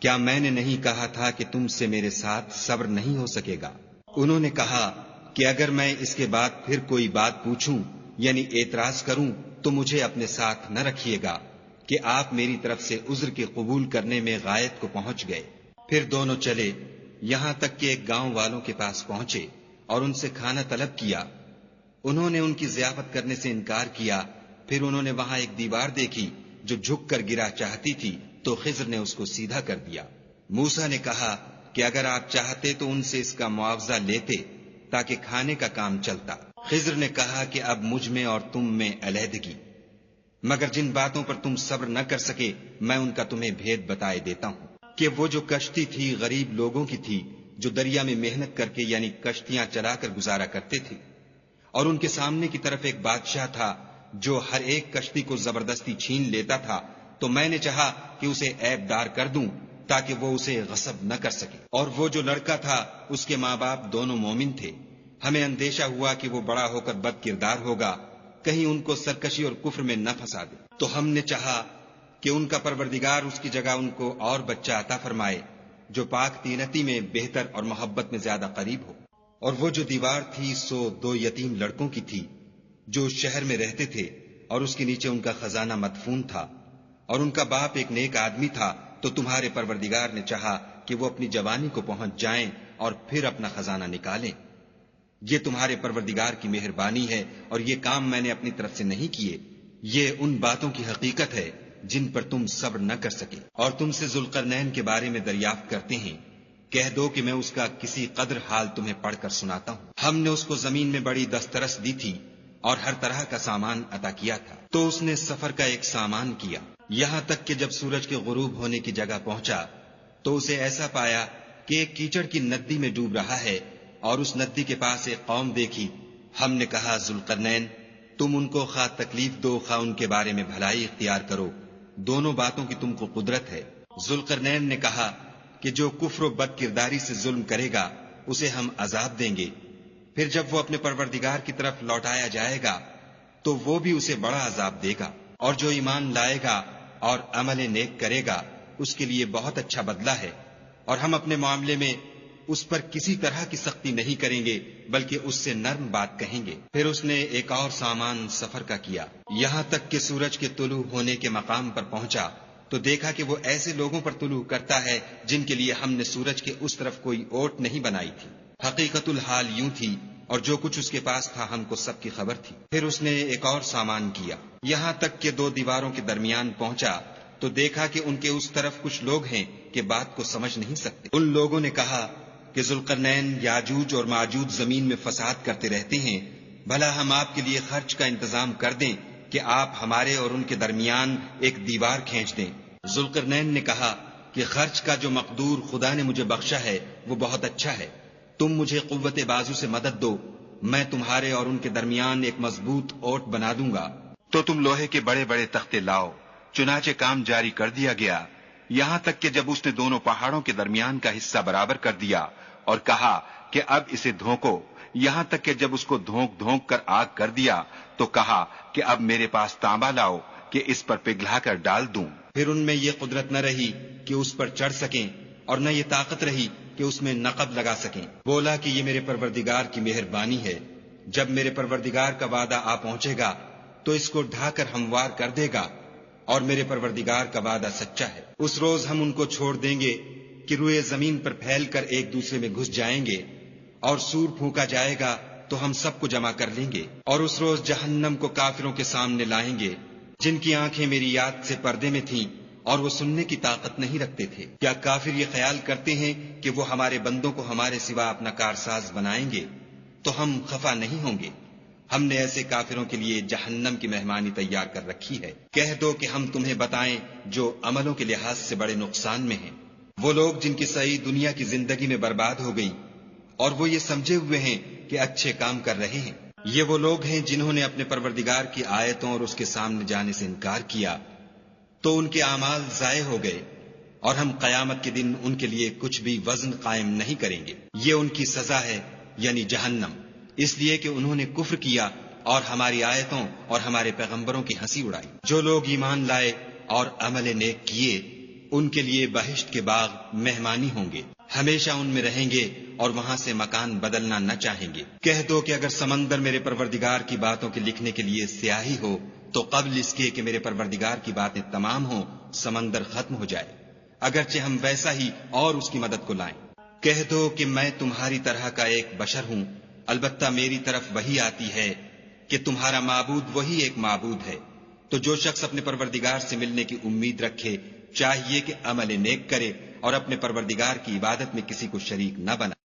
کیا میں نے نہیں کہا تھا کہ تم سے میرے ساتھ صبر نہیں ہو سکے گا؟ انہوں نے کہا کہ اگر میں اس کے بعد پھر کوئی بات پوچھوں یعنی اعتراض کروں تو مجھے اپنے ساتھ نہ رکھیے گا کہ آپ میری طرف سے عذر کے قبول کرنے میں غایت کو پہنچ گئے۔ پھر دونوں چلے، یہاں تک کہ ایک گاؤں والوں کے پاس پہنچے اور ان سے کھانا طلب کیا۔ انہوں نے ان کی ضیافت کرنے سے انکار کیا۔ پھر انہوں نے وہاں ایک دیوار دیکھی جو جھک کر گرا چاہتی تھی تو خضر نے اس کو سیدھا کر دیا۔ موسیٰ نے کہا کہ اگر آپ چاہتے تو ان سے اس کا معاوضہ لیتے تاکہ کھانے کا کام چلتا۔ خضر نے کہا کہ اب مجھ میں اور تم میں علیحدگی، مگر جن باتوں پر تم صبر نہ کر سکے میں ان کا تمہیں بھید بتائے دیتا ہوں کہ وہ جو کشتی تھی غریب لوگوں کی تھی جو دریا میں محنت کر کے یعنی کشتیاں چلا کر گزارا کرتے تھے، اور ان کے سامنے کی طرف ایک بادشاہ تھا جو ہر ایک کشتی کو زبردستی چھین لیتا تھا، تو میں نے چاہا کہ اسے عیب دار کر دوں تاکہ وہ اسے غصب نہ کر سکے۔ اور وہ جو لڑکا تھا اس کے ماں باپ دونوں مومن تھے، ہمیں اندیشہ ہوا کہ وہ بڑا ہو کر بد کردار ہوگا، کہیں ان کو سرکشی اور کفر میں نہ پھنسا دے، تو ہم نے چاہا کہ ان کا پروردگار اس کی جگہ ان کو اور بچہ عطا فرمائے جو پاک تینتی میں بہتر اور محبت میں زیادہ قریب ہو۔ اور وہ جو دیوار تھی سو 2 یتیم لڑکوں کی تھی جو شہر میں رہتے تھے، اور اس کے نیچے ان کا خزانہ مدفون تھا، اور ان کا باپ ایک نیک آدمی تھا، تو تمہارے پروردگار نے چاہا کہ وہ اپنی جوانی کو پہنچ جائیں اور پھر اپنا خزانہ نکالیں۔ یہ تمہارے پروردگار کی مہربانی ہے، اور یہ کام میں نے اپنی طرف سے نہیں کیے، یہ ان باتوں کی حقیقت ہے جن پر تم صبر نہ کر سکے۔ اور تم سے ذوالقرنین کے بارے میں دریافت کرتے ہیں، کہہ دو کہ میں اس کا کسی قدر حال تمہیں پڑھ کر سناتا ہوں۔ ہم نے اس کو زمین میں بڑی دسترس دی تھی اور ہر طرح کا سامان عطا کیا تھا، تو اس نے سفر کا ایک سامان کیا، یہاں تک کہ جب سورج کے غروب ہونے کی جگہ پہنچا تو اسے ایسا پایا کہ ایک کیچڑ کی ندی میں ڈوب رہا ہے، اور اس ندی کے پاس ایک قوم دیکھی۔ ہم نے کہا ذوالقرنین، تم ان کو خواہ تکلیف دو خواہ ان کے بارے میں بھلائی اختیار کرو، دونوں باتوں کی تم کو قدرت ہے۔ ذوالقرنین نے کہا کہ جو کفر و بد کرداری سے ظلم کرے گا اسے ہم عذاب دیں گے، پھر جب وہ اپنے پروردگار کی طرف لوٹایا جائے گا تو وہ بھی اسے بڑا عذاب دے گا، اور جو ایمان لائے گا اور عمل نیک کرے گا اس کے لیے بہت اچھا بدلہ ہے، اور ہم اپنے معاملے میں اس پر کسی طرح کی سختی نہیں کریں گے بلکہ اس سے نرم بات کہیں گے۔ پھر اس نے ایک اور سامان سفر کا کیا، یہاں تک کہ سورج کے طلوع ہونے کے مقام پر پہنچا تو دیکھا کہ وہ ایسے لوگوں پر طلوع کرتا ہے جن کے لیے ہم نے سورج کے اس طرف کوئی اوٹ نہیں بنائی تھی۔ حقیقت الحال یوں تھی، اور جو کچھ اس کے پاس تھا ہم کو سب کی خبر تھی۔ پھر اس نے ایک اور سامان کیا، یہاں تک کہ دو دیواروں کے درمیان پہنچا تو دیکھا کہ ان کے اس طرف کچھ لوگ ہیں کہ بات کو سمجھ نہیں سکتے۔ ان لوگوں نے کہا کہ ذوالقرنین یاجوج اور ماجوج زمین میں فساد کرتے رہتے ہیں، بھلا ہم آپ کے لیے خرچ کا انتظام کر دیں کہ آپ ہمارے اور ان کے درمیان ایک دیوار کھینچ دیں۔ ذوالقرنین نے کہا کہ خرچ کا جو مقدور خدا نے مجھے بخشا ہے وہ بہت اچھا ہے، تم مجھے قوت بازو سے مدد دو، میں تمہارے اور ان کے درمیان ایک مضبوط اوٹ بنا دوں گا۔ تو تم لوہے کے بڑے بڑے تختے لاؤ۔ چنانچہ کام جاری کر دیا گیا، یہاں تک کہ جب اس نے دونوں پہاڑوں کے درمیان کا حصہ برابر کر دیا اور کہا کہ اب اسے دھونکو، یہاں تک کہ جب اس کو دھونک دھونک کر آگ کر دیا تو کہا کہ اب میرے پاس تانبا لاؤ کہ اس پر پگھلا کر ڈال دوں۔ پھر ان میں یہ قدرت نہ رہی کہ اس پر چڑھ سکیں اور نہ یہ طاقت رہی کہ اس میں نقب لگا سکیں۔ بولا کہ یہ میرے پروردگار کی مہربانی ہے، جب میرے پروردگار کا وعدہ آ پہنچے گا تو اس کو ڈھا کر ہموار کر دے گا، اور میرے پروردگار کا وعدہ سچا ہے۔ اس روز ہم ان کو چھوڑ دیں گے کہ روئے زمین پر پھیل کر ایک دوسرے میں گھس جائیں گے، اور سور پھونکا جائے گا تو ہم سب کو جمع کر لیں گے، اور اس روز جہنم کو کافروں کے سامنے لائیں گے جن کی آنکھیں میری یاد سے پردے میں تھیں اور وہ سننے کی طاقت نہیں رکھتے تھے۔ کیا کافر یہ خیال کرتے ہیں کہ وہ ہمارے بندوں کو ہمارے سوا اپنا کارساز بنائیں گے؟ تو ہم خفا نہیں ہوں گے، ہم نے ایسے کافروں کے لیے جہنم کی مہمانی تیار کر رکھی ہے۔ کہہ دو کہ ہم تمہیں بتائیں جو عملوں کے لحاظ سے بڑے نقصان میں ہیں، وہ لوگ جن کی سعی دنیا کی زندگی میں برباد ہو گئی اور وہ یہ سمجھے ہوئے ہیں کہ اچھے کام کر رہے ہیں۔ یہ وہ لوگ ہیں جنہوں نے اپنے پروردگار کی آیتوں اور اس کے سامنے جانے سے انکار کیا تو ان کے اعمال ضائع ہو گئے، اور ہم قیامت کے دن ان کے لیے کچھ بھی وزن قائم نہیں کریں گے۔ یہ ان کی سزا ہے، یعنی جہنم، اس لیے کہ انہوں نے کفر کیا اور ہماری آیتوں اور ہمارے پیغمبروں کی ہنسی اڑائی۔ جو لوگ ایمان لائے اور عمل نیک کیے ان کے لیے بہشت کے باغ مہمانی ہوں گے، ہمیشہ ان میں رہیں گے اور وہاں سے مکان بدلنا نہ چاہیں گے۔ کہہ دو کہ اگر سمندر میرے پروردگار کی باتوں کے لکھنے کے لیے سیاہی ہو تو قبل اس کے کہ میرے پروردگار کی باتیں تمام ہوں سمندر ختم ہو جائے، اگرچہ ہم ویسا ہی اور اس کی مدد کو لائیں۔ کہہ دو کہ میں تمہاری طرح کا ایک بشر ہوں، البتہ میری طرف وہی آتی ہے کہ تمہارا معبود وہی ایک معبود ہے، تو جو شخص اپنے پروردگار سے ملنے کی امید رکھے چاہیے کہ عمل نیک کرے اور اپنے پروردگار کی عبادت میں کسی کو شریک نہ بنائے۔